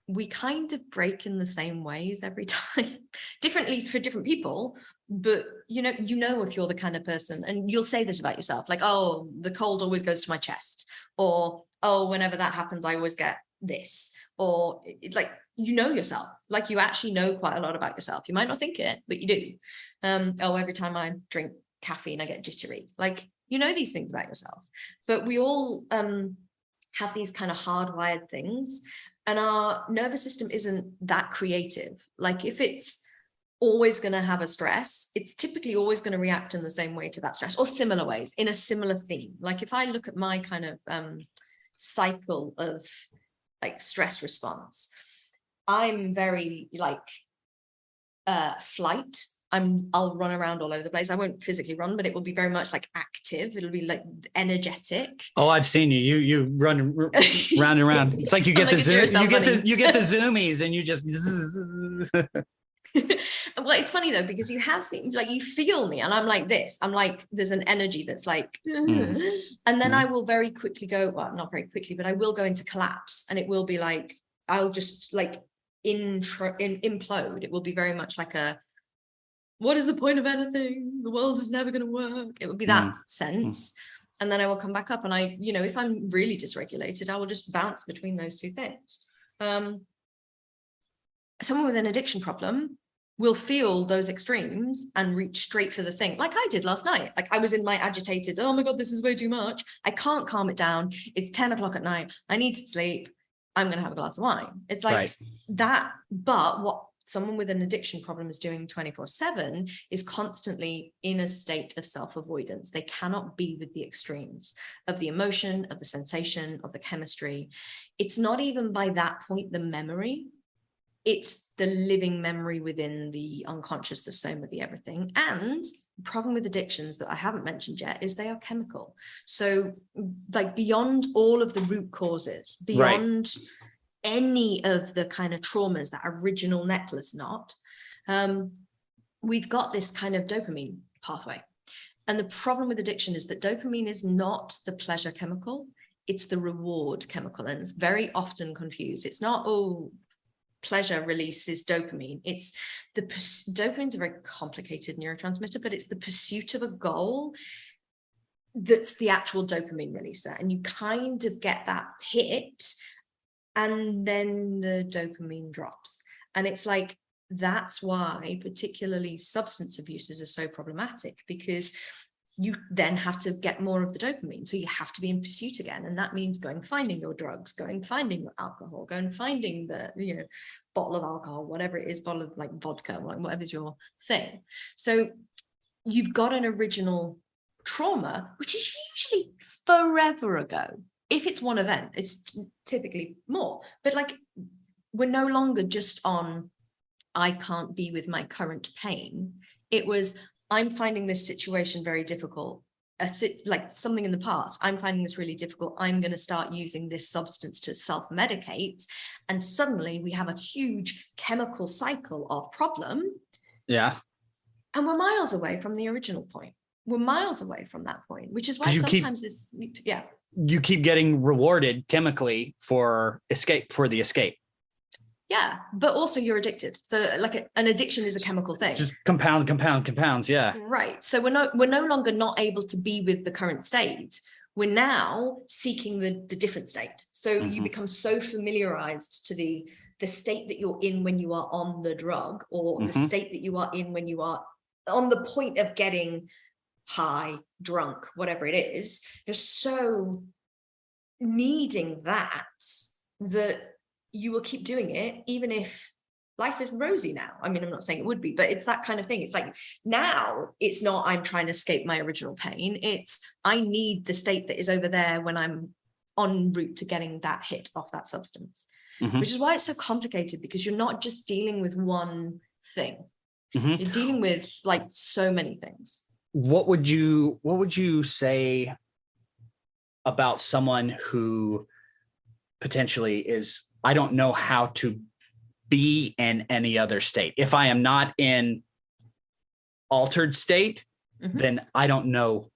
we kind of break in the same ways every time, differently for different people. But you know if you're the kind of person, and you'll say this about yourself, like, oh, the cold always goes to my chest, or oh, whenever that happens, I always get this, or like, yourself, like you actually know quite a lot about yourself. You might not think it, but you do. Oh, every time I drink caffeine, I get jittery. Like, these things about yourself. But we all have these kind of hardwired things, and our nervous system isn't that creative. Like, if it's always going to have a stress, it's typically always going to react in the same way to that stress, or similar ways, in a similar theme. Like, if I look at my kind of cycle of like stress response, I'm very like flight. I'll run around all over the place. I won't physically run, but it will be very much like active. It'll be like energetic. Oh, I've seen you. You run round and round. It's like you get the zoom. You get the zoomies, and you just. Well, it's funny though, because you have seen, like, you feel me, and I'm like this. I'm like, there's an energy that's like, and then I will very quickly go. Well, not very quickly, but I will go into collapse, and it will be like, I'll just like implode. It will be very much like a, what is the point of anything? The world is never going to work. It would be that sense. And then I will come back up, and I, if I'm really dysregulated, I will just bounce between those two things. Someone with an addiction problem will feel those extremes and reach straight for the thing, like I did last night. Like, I was in my agitated, oh my God, this is way too much. I can't calm it down. It's 10 o'clock at night. I need to sleep. I'm going to have a glass of wine. It's like that. But what someone with an addiction problem is doing 24/7 is constantly in a state of self-avoidance. They cannot be with the extremes of the emotion, of the sensation, of the chemistry. It's not even by that point the memory. It's the living memory within the unconscious, the soma, the everything. And the problem with addictions that I haven't mentioned yet is they are chemical. So like, beyond all of the root causes, beyond any of the kind of traumas, that original necklace knot, we've got this kind of dopamine pathway. And the problem with addiction is that dopamine is not the pleasure chemical, it's the reward chemical. And it's very often confused. It's not, oh, pleasure releases dopamine. It's dopamine's a very complicated neurotransmitter, but it's the pursuit of a goal that's the actual dopamine releaser. And you kind of get that hit, and then the dopamine drops. And it's like, that's why particularly substance abuses are so problematic, because you then have to get more of the dopamine. So you have to be in pursuit again. And that means finding your drugs, finding your alcohol, finding the, bottle of alcohol, whatever it is, bottle of like vodka, whatever's your thing. So you've got an original trauma, which is usually forever ago. If it's one event, it's typically more. But like, we're no longer just on, I can't be with my current pain. It was, I'm finding this situation very difficult. Like something in the past, I'm finding this really difficult. I'm going to start using this substance to self-medicate. And suddenly we have a huge chemical cycle of problem. Yeah. And we're miles away from the original point. We're miles away from that point, which is why sometimes you keep getting rewarded chemically for the escape. Yeah, but also you're addicted. So like an addiction is a chemical thing. Just compounds. Yeah. Right. So we're no longer not able to be with the current state. We're now seeking the different state. So you Mhm. become so familiarized to the state that you're in when you are on the drug, or the Mhm. state that you are in when you are on the point of getting high, drunk, whatever it is. You're so needing that you will keep doing it, even if life is rosy now. I mean, I'm not saying it would be, but it's that kind of thing. It's like, now it's not I'm trying to escape my original pain. It's I need the state that is over there when I'm en route to getting that hit off that substance. Mhm. Which is why it's so complicated, because you're not just dealing with one thing. Mhm. You're dealing with like so many things. What would you say about someone who potentially is, I don't know how to be in any other state. If I am not in altered state, then I don't know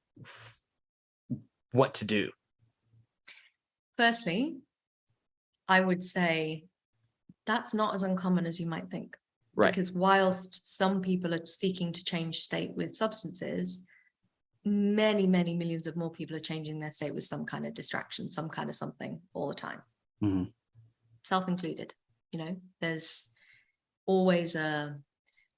what to do. Firstly, I would say that's not as uncommon as you might think. Right. Because whilst some people are seeking to change state with substances, many, many millions of more people are changing their state with some kind of distraction, some kind of something all the time. Mm-hmm. Self-included. You know, there's always a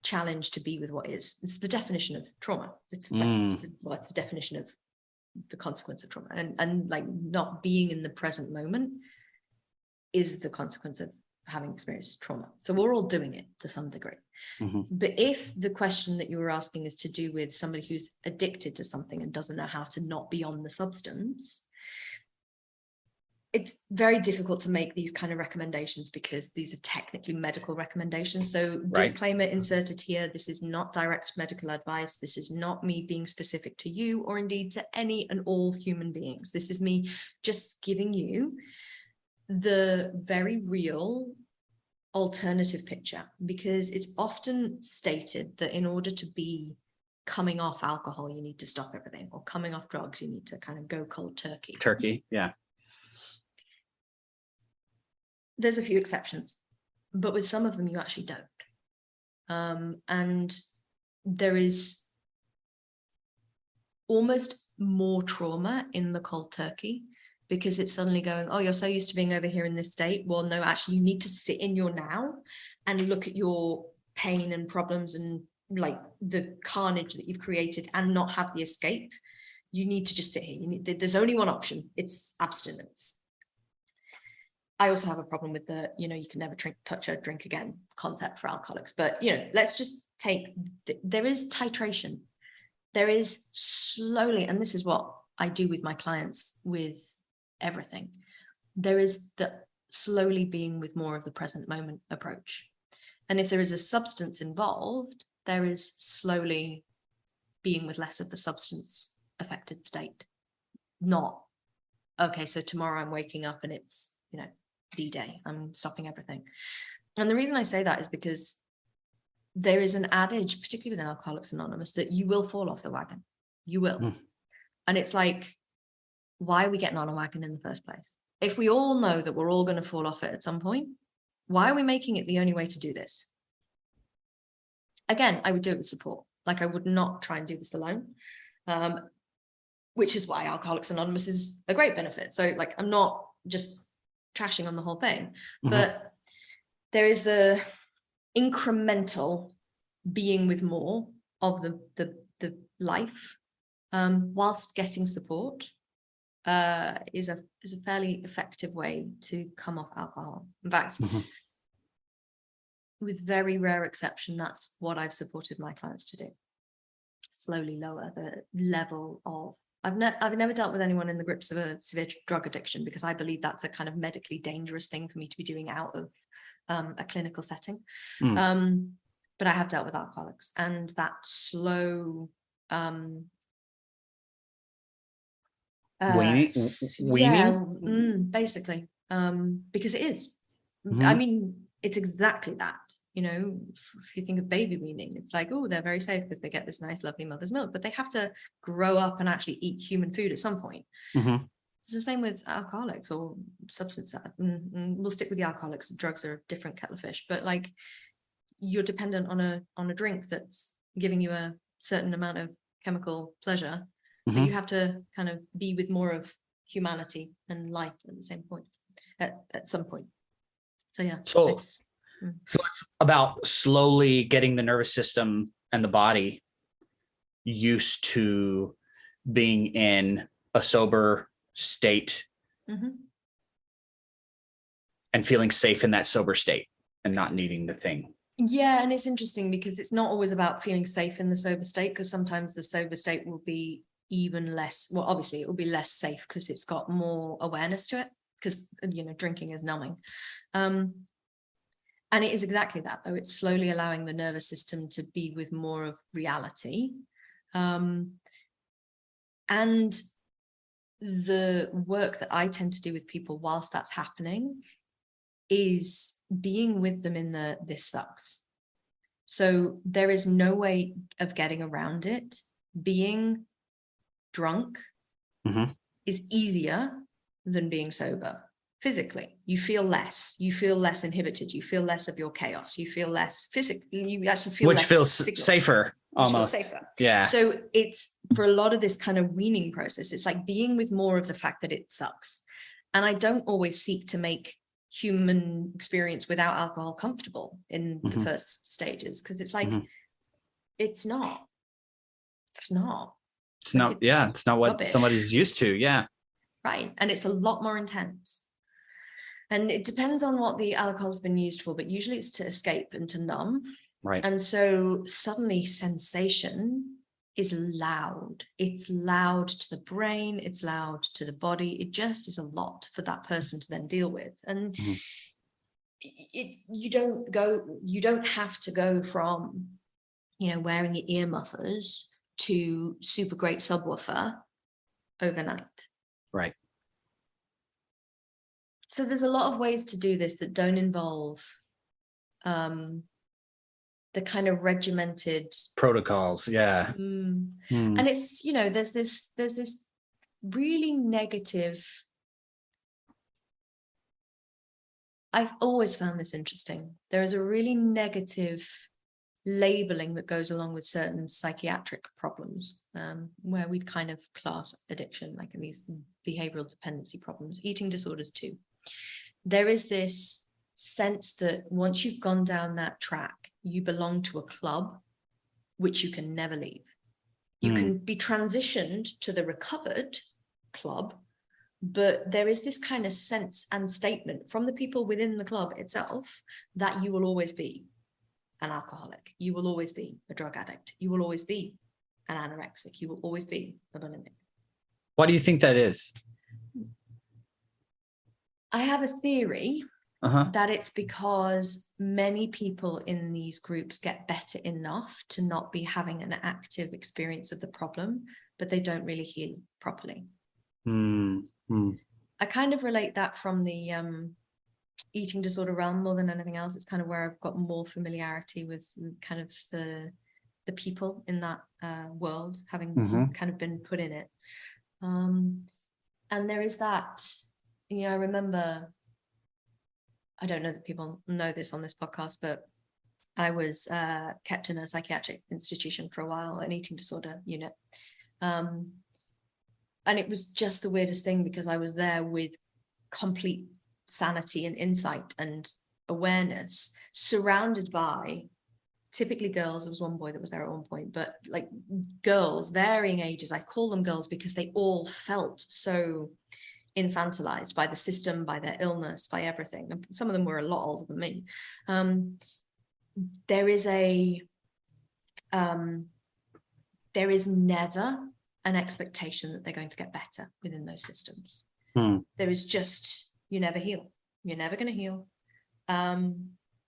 challenge to be with what is. It's the definition of trauma. It's like it's the definition of the consequence of trauma. And like not being in the present moment is the consequence of having experienced trauma. So we're all doing it to some degree. Mm-hmm. But if the question that you were asking is to do with somebody who's addicted to something and doesn't know how to not be on the substance, it's very difficult to make these kind of recommendations, because these are technically medical recommendations. So disclaimer inserted here, this is not direct medical advice. This is not me being specific to you, or indeed to any and all human beings. This is me just giving you the very real alternative picture, because it's often stated that in order to be coming off alcohol, you need to stop everything, or coming off drugs, you need to kind of go cold turkey. Yeah. There's a few exceptions, but with some of them you actually don't. And there is almost more trauma in the cold turkey, because it's suddenly going, oh, you're so used to being over here in this state. Well, no, actually you need to sit in your now and look at your pain and problems and like the carnage that you've created, and not have the escape. You need to just sit here. There's only one option. It's abstinence. I also have a problem with the, you can never touch a drink again concept for alcoholics. But, let's just take, there is titration. There is slowly, and this is what I do with my clients with everything. There is the slowly being with more of the present moment approach. And if there is a substance involved, there is slowly being with less of the substance affected state. Not, okay, so tomorrow I'm waking up and it's, D-Day, I'm stopping everything. And the reason I say that is because there is an adage, particularly within Alcoholics Anonymous, that you will fall off the wagon. You will. And it's like, why are we getting on a wagon in the first place? If we all know that we're all going to fall off it at some point, why are we making it the only way to do this? Again, I would do it with support. Like, I would not try and do this alone, which is why Alcoholics Anonymous is a great benefit. So like, I'm not just trashing on the whole thing, but there is the incremental being with more of the life, whilst getting support, is a fairly effective way to come off alcohol. In fact, with very rare exception, that's what I've supported my clients to do. Slowly lower the level of, I've never dealt with anyone in the grips of a severe drug addiction, because I believe that's a kind of medically dangerous thing for me to be doing out of a clinical setting. But I have dealt with alcoholics, and that slow weaning? Basically, because it is. I mean, it's exactly that. If you think of baby weaning, it's like, oh, they're very safe because they get this nice, lovely mother's milk, but they have to grow up and actually eat human food at some point. It's the same with alcoholics or substance. We'll stick with the alcoholics. Drugs are a different kettle of fish, but like, you're dependent on a drink that's giving you a certain amount of chemical pleasure, but you have to kind of be with more of humanity and life at the same point, at some point. So yeah. So it's about slowly getting the nervous system and the body used to being in a sober state and feeling safe in that sober state and not needing the thing. Yeah, and it's interesting because it's not always about feeling safe in the sober state, because sometimes the sober state will be even less, well, obviously it will be less safe because it's got more awareness to it, because, you know, drinking is numbing. And it is exactly that, though. It's slowly allowing the nervous system to be with more of reality. And the work that I tend to do with people whilst that's happening is being with them in the this sucks. So there is no way of getting around it. Being drunk is easier than being sober. Physically, you feel less inhibited, you feel less of your chaos, you feel less physically, you actually feel which less feels signals, safer, almost safer. Yeah. So it's, for a lot of this kind of weaning process, it's like being with more of the fact that it sucks. And I don't always seek to make human experience without alcohol comfortable in the first stages, because it's like it's not it's not what somebody's used to. Right. And it's a lot more intense. And it depends on what the alcohol's been used for, but usually it's to escape and to numb. Right. And so suddenly sensation is loud. It's loud to the brain. It's loud to the body. It just is a lot for that person to then deal with. And it's, you don't have to go from, you know, wearing your ear muffers to super great subwoofer overnight. Right. So there's a lot of ways to do this that don't involve the kind of regimented protocols. And it's, you know, there's this really negative. I've always found this interesting. There is a really negative labeling that goes along with certain psychiatric problems, where we'd kind of class addiction like in these behavioral dependency problems, eating disorders too. There is this sense that once you've gone down that track, you belong to a club which you can never leave. You can be transitioned to the recovered club, but there is this kind of sense and statement from the people within the club itself that you will always be an alcoholic, you will always be a drug addict, you will always be an anorexic, you will always be a bulimic. Why do you think that is? I have a theory that it's because many people in these groups get better enough to not be having an active experience of the problem, but they don't really heal properly. I kind of relate that from the eating disorder realm more than anything else. It's kind of where I've got more familiarity with kind of the people in that world, having kind of been put in it. And there is that, you know, I remember, I don't know that people know this on this podcast, but I was kept in a psychiatric institution for a while, an eating disorder unit. And it was just the weirdest thing, because I was there with complete sanity and insight and awareness, surrounded by typically girls. There was one boy that was there at one point, but like girls, varying ages. I call them girls because they all felt so infantilized by the system, by their illness, by everything. And some of them were a lot older than me. There is never an expectation that they're going to get better within those systems. There is just, you never heal. You're never going to heal.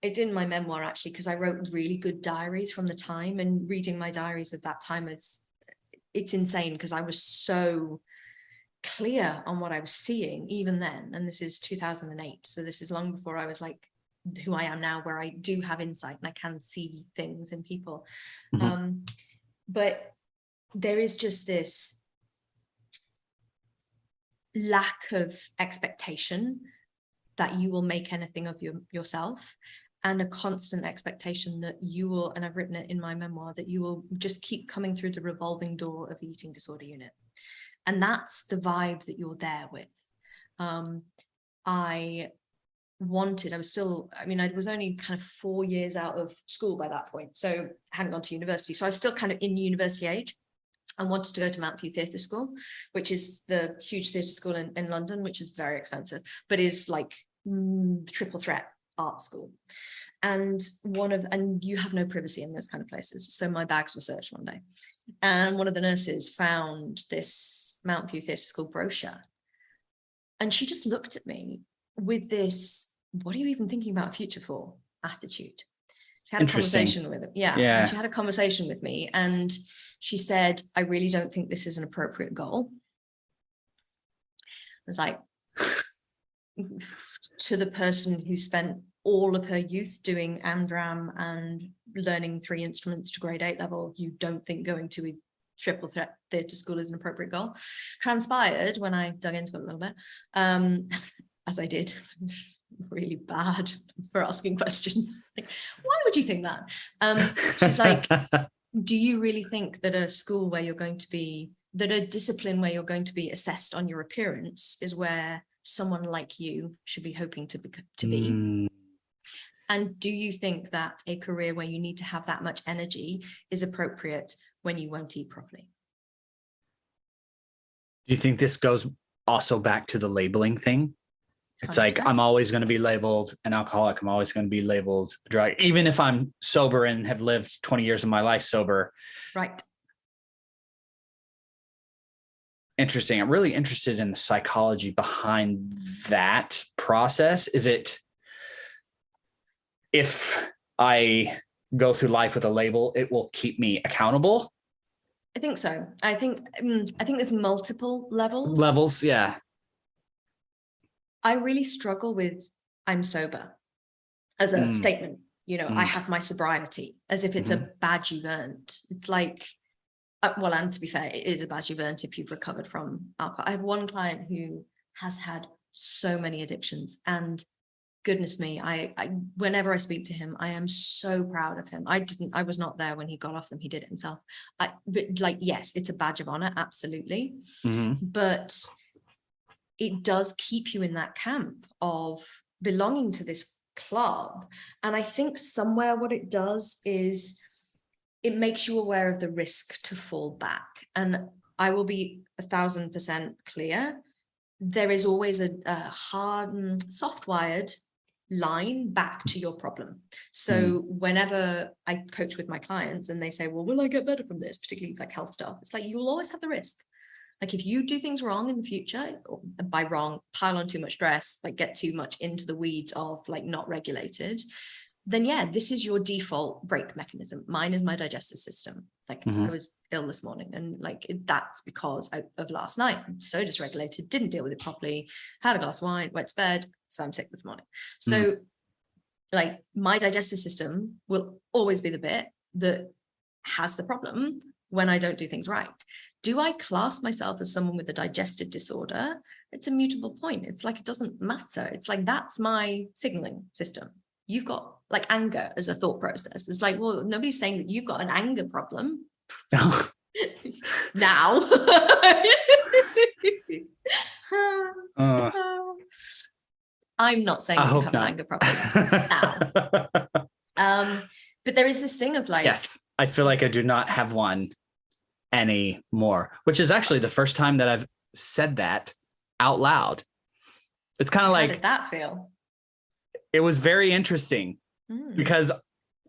It's in my memoir, actually, because I wrote really good diaries from the time, and reading my diaries of that time it's insane, because I was so clear on what I was seeing even then. And this is 2008. So this is long before I was like who I am now, where I do have insight and I can see things in people. But there is just this lack of expectation that you will make anything of yourself, and a constant expectation that you will, and I've written it in my memoir, that you will just keep coming through the revolving door of the eating disorder unit. And that's the vibe that you're there with. I was only kind of 4 years out of school by that point. So I hadn't gone to university. So I was still kind of in university age. I wanted to go to Mountview Theatre School, which is the huge theatre school in London, which is very expensive, but is like triple threat art school. And you have no privacy in those kind of places. So my bags were searched one day. And one of the nurses found this Mountview Theatre School brochure. And she just looked at me with this, what are you even thinking about a future for attitude. She had a conversation with it. Yeah. And she had a conversation with me and she said, I really don't think this is an appropriate goal. I was like, to the person who spent all of her youth doing ANDRAM and learning 3 instruments to grade 8 level, you don't think going to a triple threat theatre school is an appropriate goal. Transpired when I dug into it a little bit, as I did, really bad for asking questions. Like, why would you think that? She's like, do you really think that a school where you're going to be, that a discipline where you're going to be assessed on your appearance is where someone like you should be hoping to be? And do you think that a career where you need to have that much energy is appropriate when you won't eat properly? Do you think this goes also back to the labeling thing? It's 100%. Like, I'm always going to be labeled an alcoholic. I'm always going to be labeled a drug, even if I'm sober and have lived 20 years of my life sober. Right. Interesting. I'm really interested in the psychology behind that process. Is it, if I go through life with a label, it will keep me accountable? I think so. I think there's multiple levels. Levels, yeah. I really struggle with I'm sober as a statement. You know, I have my sobriety as if it's a badge you've earned. It's like, well, and to be fair, it is a badge you've earned if you've recovered from alcohol. I have one client who has had so many addictions, and goodness me, I whenever I speak to him, I am so proud of him. I was not there when he got off them. He did it himself. But like, yes, it's a badge of honor. Absolutely. But it does keep you in that camp of belonging to this club. And I think somewhere what it does is it makes you aware of the risk to fall back. And I will be 1,000% clear. There is always a hard, soft-wired line back to your problem. So whenever I coach with my clients and they say, well, will I get better from this, particularly like health stuff? It's like, you'll always have the risk. Like, if you do things wrong in the future, or by wrong, pile on too much stress, like get too much into the weeds of like not regulated, then yeah, this is your default brake mechanism. Mine is my digestive system. Like I was ill this morning, and like that's because of last night. I'm so dysregulated, didn't deal with it properly, had a glass of wine, went to bed, so I'm sick this morning. So like my digestive system will always be the bit that has the problem when I don't do things right. Do I class myself as someone with a digestive disorder? It's a mutable point. It's like, it doesn't matter. It's like, that's my signaling system. You've got like anger as a thought process. It's like, well, nobody's saying that you've got an anger problem. No. Now. I'm not saying that you have an anger problem now. But there is this thing of like, yes, I feel like I do not have one anymore, which is actually the first time that I've said that out loud. It's kind of like, how did that feel? It was very interesting because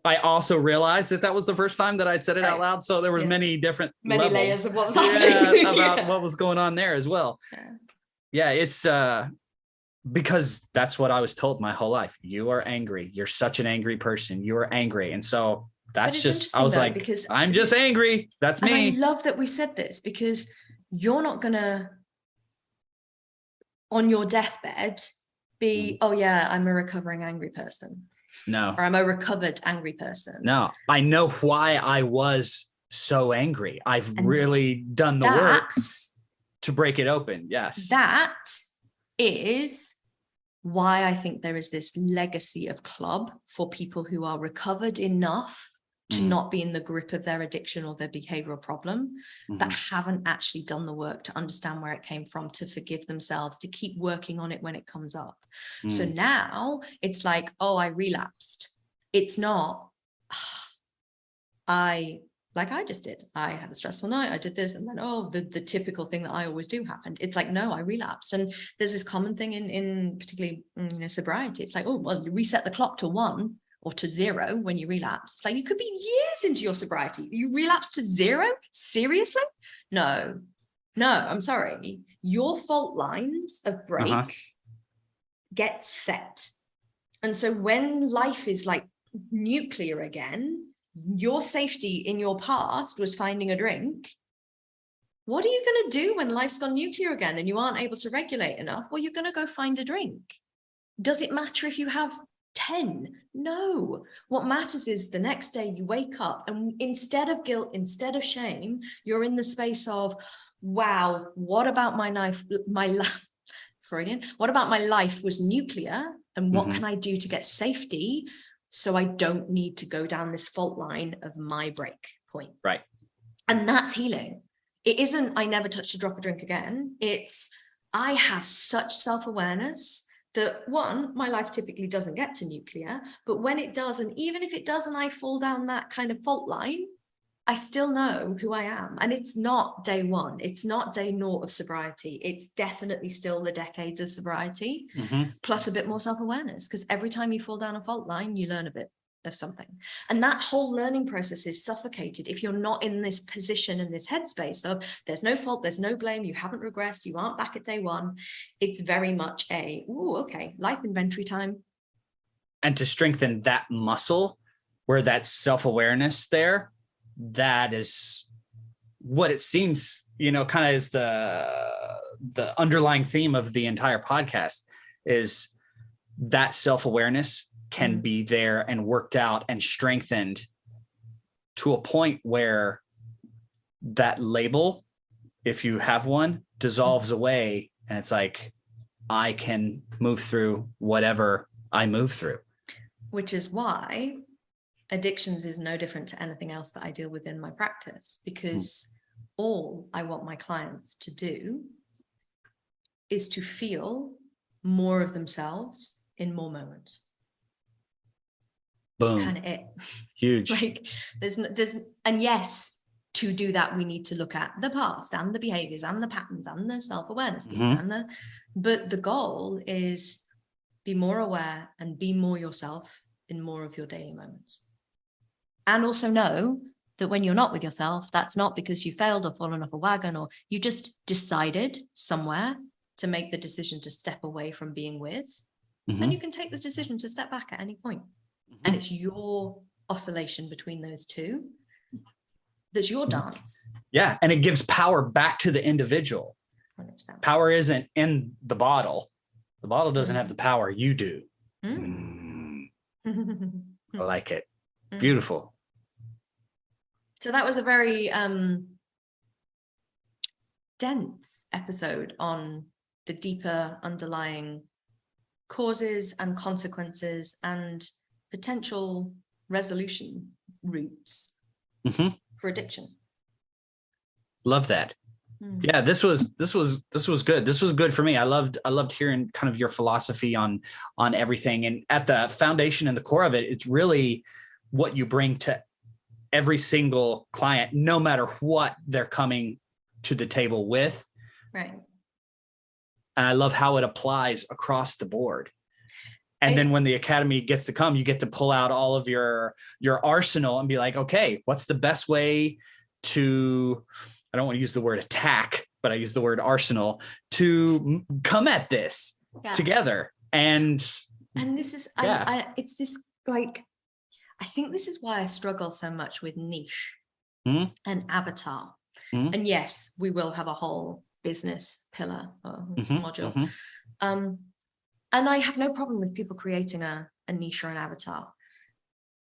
I also realized that was the first time that I'd said it out loud. So there was many different levels, layers of what was happening about what was going on there as well. Yeah, it's because that's what I was told my whole life. You are angry. You're such an angry person. You are angry. And so that's just, I was like, because I'm just angry. That's me. And I love that we said this, because you're not gonna, on your deathbed, be, oh yeah, I'm a recovering angry person. No. Or I'm a recovered angry person. No, I know why I was so angry. I've really done the work to break it open. Yes. That is why I think there is this legacy of club for people who are recovered enough to not be in the grip of their addiction or their behavioral problem, but haven't actually done the work to understand where it came from, to forgive themselves, to keep working on it when it comes up. So now it's like, oh, I relapsed. It's not, like I just did. I had a stressful night. I did this, and then, oh, the typical thing that I always do happened. It's like, no, I relapsed. And there's this common thing in particularly, sobriety. It's like, oh, well, you reset the clock to 1 or to 0 when you relapse. It's like, you could be years into your sobriety. You relapse to 0? Seriously? No, I'm sorry. Your fault lines of break get set. And so when life is like nuclear again, your safety in your past was finding a drink. What are you going to do when life's gone nuclear again and you aren't able to regulate enough? Well, you're going to go find a drink. Does it matter if you have 10? No. What matters is the next day you wake up and instead of guilt, instead of shame, you're in the space of, wow, what about my life? Freudian. What about my life was nuclear? And what can I do to get safety so I don't need to go down this fault line of my break point? Right. And that's healing. It isn't, I never touched a drop of drink again. It's, I have such self-awareness that, one, my life typically doesn't get to nuclear, but when it does, and even if it does and I fall down that kind of fault line, I still know who I am. And it's not day 1. It's not day 0 of sobriety. It's definitely still the decades of sobriety, plus a bit more self-awareness, because every time you fall down a fault line, you learn a bit of something. And that whole learning process is suffocated if you're not in this position and this headspace of there's no fault, there's no blame, you haven't regressed, you aren't back at day 1. It's very much a, ooh, okay, life inventory time. And to strengthen that muscle where that self-awareness there, that is what it seems, kind of is the underlying theme of the entire podcast, is that self-awareness can be there and worked out and strengthened to a point where that label, if you have one, dissolves away. And it's like, I can move through whatever I move through. Which is why addictions is no different to anything else that I deal with in my practice, because all I want my clients to do is to feel more of themselves in more moments. Boom. That's kind of it. Huge. Like and yes, to do that, we need to look at the past and the behaviors and the patterns and the self-awareness piece but the goal is be more aware and be more yourself in more of your daily moments. And also know that when you're not with yourself, that's not because you failed or fallen off a wagon, or you just decided somewhere to make the decision to step away from being with. And you can take the decision to step back at any point. And it's your oscillation between those two. That's your dance. Yeah. And it gives power back to the individual. 100%. Power isn't in the bottle. The bottle doesn't have the power. You do. I like it. Beautiful. So that was a very dense episode on the deeper underlying causes and consequences and potential resolution routes for addiction. Love that. Yeah, this was good. This was good for me. I loved hearing kind of your philosophy on everything. And at the foundation and the core of it, it's really what you bring to every single client, no matter what they're coming to the table with. Right. And I love how it applies across the board. And then when the academy gets to come, you get to pull out all of your arsenal and be like, okay, what's the best way to, I don't want to use the word attack, but I use the word arsenal, to come at this together. And this is, it's this, like, I think this is why I struggle so much with niche and avatar. And yes, we will have a whole business pillar or module. And I have no problem with people creating a niche or an avatar.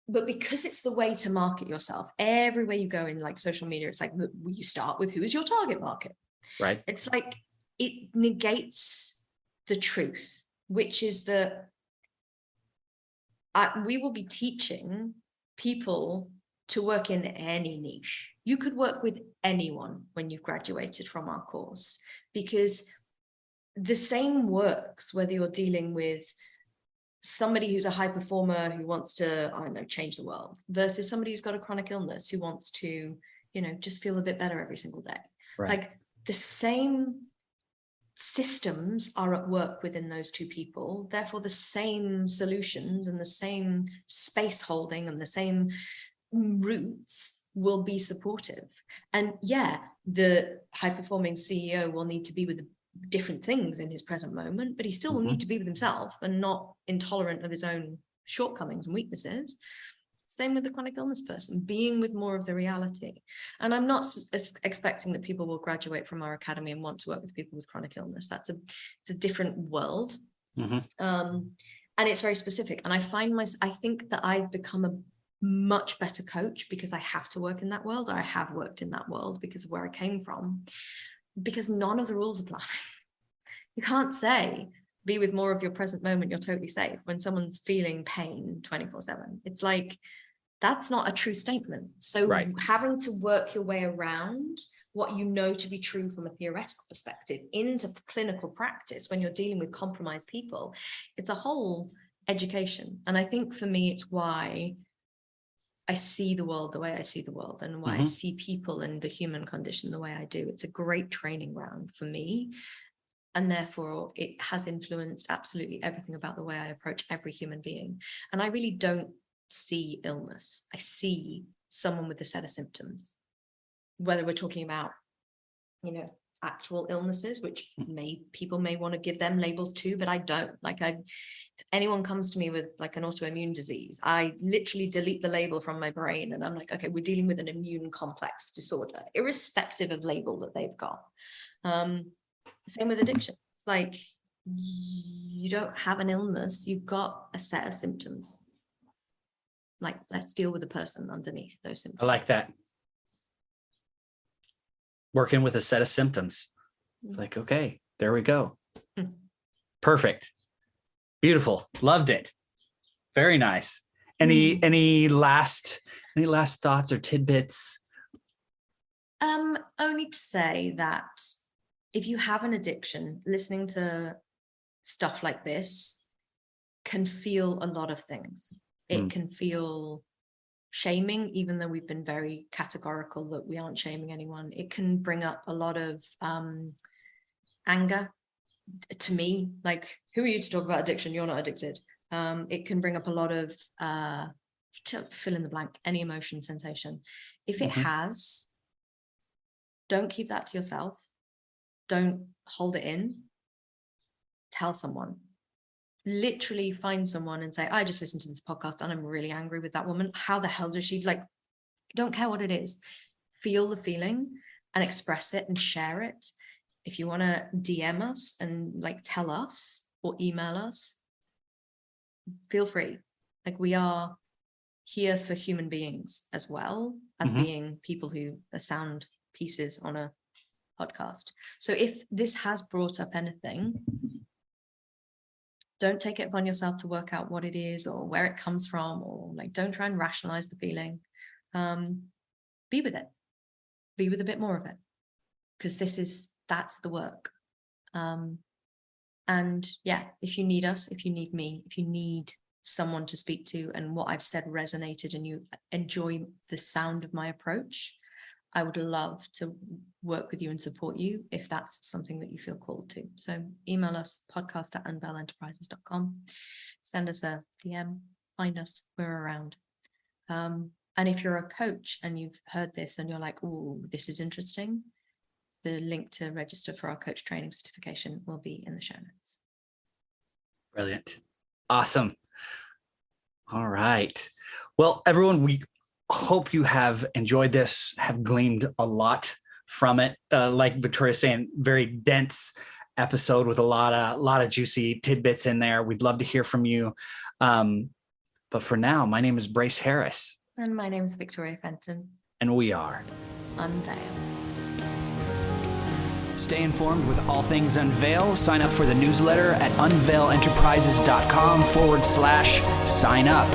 But because it's the way to market yourself, everywhere you go in like social media, it's like, you start with who is your target market? Right. It's like, it negates the truth, which is that we will be teaching people to work in any niche. You could work with anyone when you've graduated from our course, because the same works whether you're dealing with somebody who's a high performer who wants to, I don't know, change the world, versus somebody who's got a chronic illness who wants to, just feel a bit better every single day. Right. Like the same systems are at work within those two people. Therefore, the same solutions and the same space holding and the same routes will be supportive. And yeah, the high performing CEO will need to be with different things in his present moment, but he still will need to be with himself and not intolerant of his own shortcomings and weaknesses. Same with the chronic illness person, being with more of the reality. And I'm not expecting that people will graduate from our academy and want to work with people with chronic illness. It's a different world. And it's very specific. And I think that I've become a much better coach because I have to work in that world, or I have worked in that world because of where I came from, because none of the rules apply. You can't say, be with more of your present moment, you're totally safe, when someone's feeling pain 24/7. It's like, that's not a true statement. So having to work your way around what you know to be true from a theoretical perspective into clinical practice when you're dealing with compromised people, it's a whole education. And I think for me, it's why I see the world the way I see the world, and why I see people and the human condition the way I do. It's a great training ground for me. And therefore, it has influenced absolutely everything about the way I approach every human being. And I really don't see illness. I see someone with a set of symptoms, whether we're talking about, actual illnesses, which people may want to give them labels too, but I don't. If anyone comes to me with like an autoimmune disease, I literally delete the label from my brain, and I'm like, okay, we're dealing with an immune complex disorder, irrespective of label that they've got. Same with addiction. Like, you don't have an illness, you've got a set of symptoms. Like, let's deal with the person underneath those symptoms. I like that. Working with a set of symptoms. It's like, okay, there we go. Perfect. Beautiful. Loved it. Very nice. Any last thoughts or tidbits? Only to say that if you have an addiction, listening to stuff like this can feel a lot of things. It can feel shaming, even though we've been very categorical that we aren't shaming anyone. It can bring up a lot of anger to me. Like, who are you to talk about addiction? You're not addicted. It can bring up a lot of fill in the blank, any emotion, sensation. If it has, don't keep that to yourself. Don't hold it in. Tell someone. Literally find someone and say, I just listened to this podcast and I'm really angry with that woman. How the hell does she, like, don't care what it is. Feel the feeling and express it and share it. If you want to DM us and like tell us or email us, feel free. Like, we are here for human beings as well as being people who are sound pieces on a podcast. So if this has brought up anything, don't take it upon yourself to work out what it is or where it comes from, or like, don't try and rationalize the feeling. Be with it. Be with a bit more of it, because that's the work. And yeah, if you need us, if you need me, if you need someone to speak to and what I've said resonated and you enjoy the sound of my approach, I would love to work with you and support you if that's something that you feel called to. So email us, podcast@unvelenterprises.com. Send us a DM, find us, we're around. And if you're a coach and you've heard this and you're like, oh, this is interesting, the link to register for our coach training certification will be in the show notes. Brilliant. Awesome. All right. Well, everyone, we hope you have enjoyed this, have gleaned a lot from it. Like Victoria's saying, very dense episode with a lot of juicy tidbits in there. We'd love to hear from you. But for now, my name is Brace Harris. And my name is Victoria Fenton. And we are Unveil. Stay informed with all things Unveil. Sign up for the newsletter at unveilenterprises.com/sign up.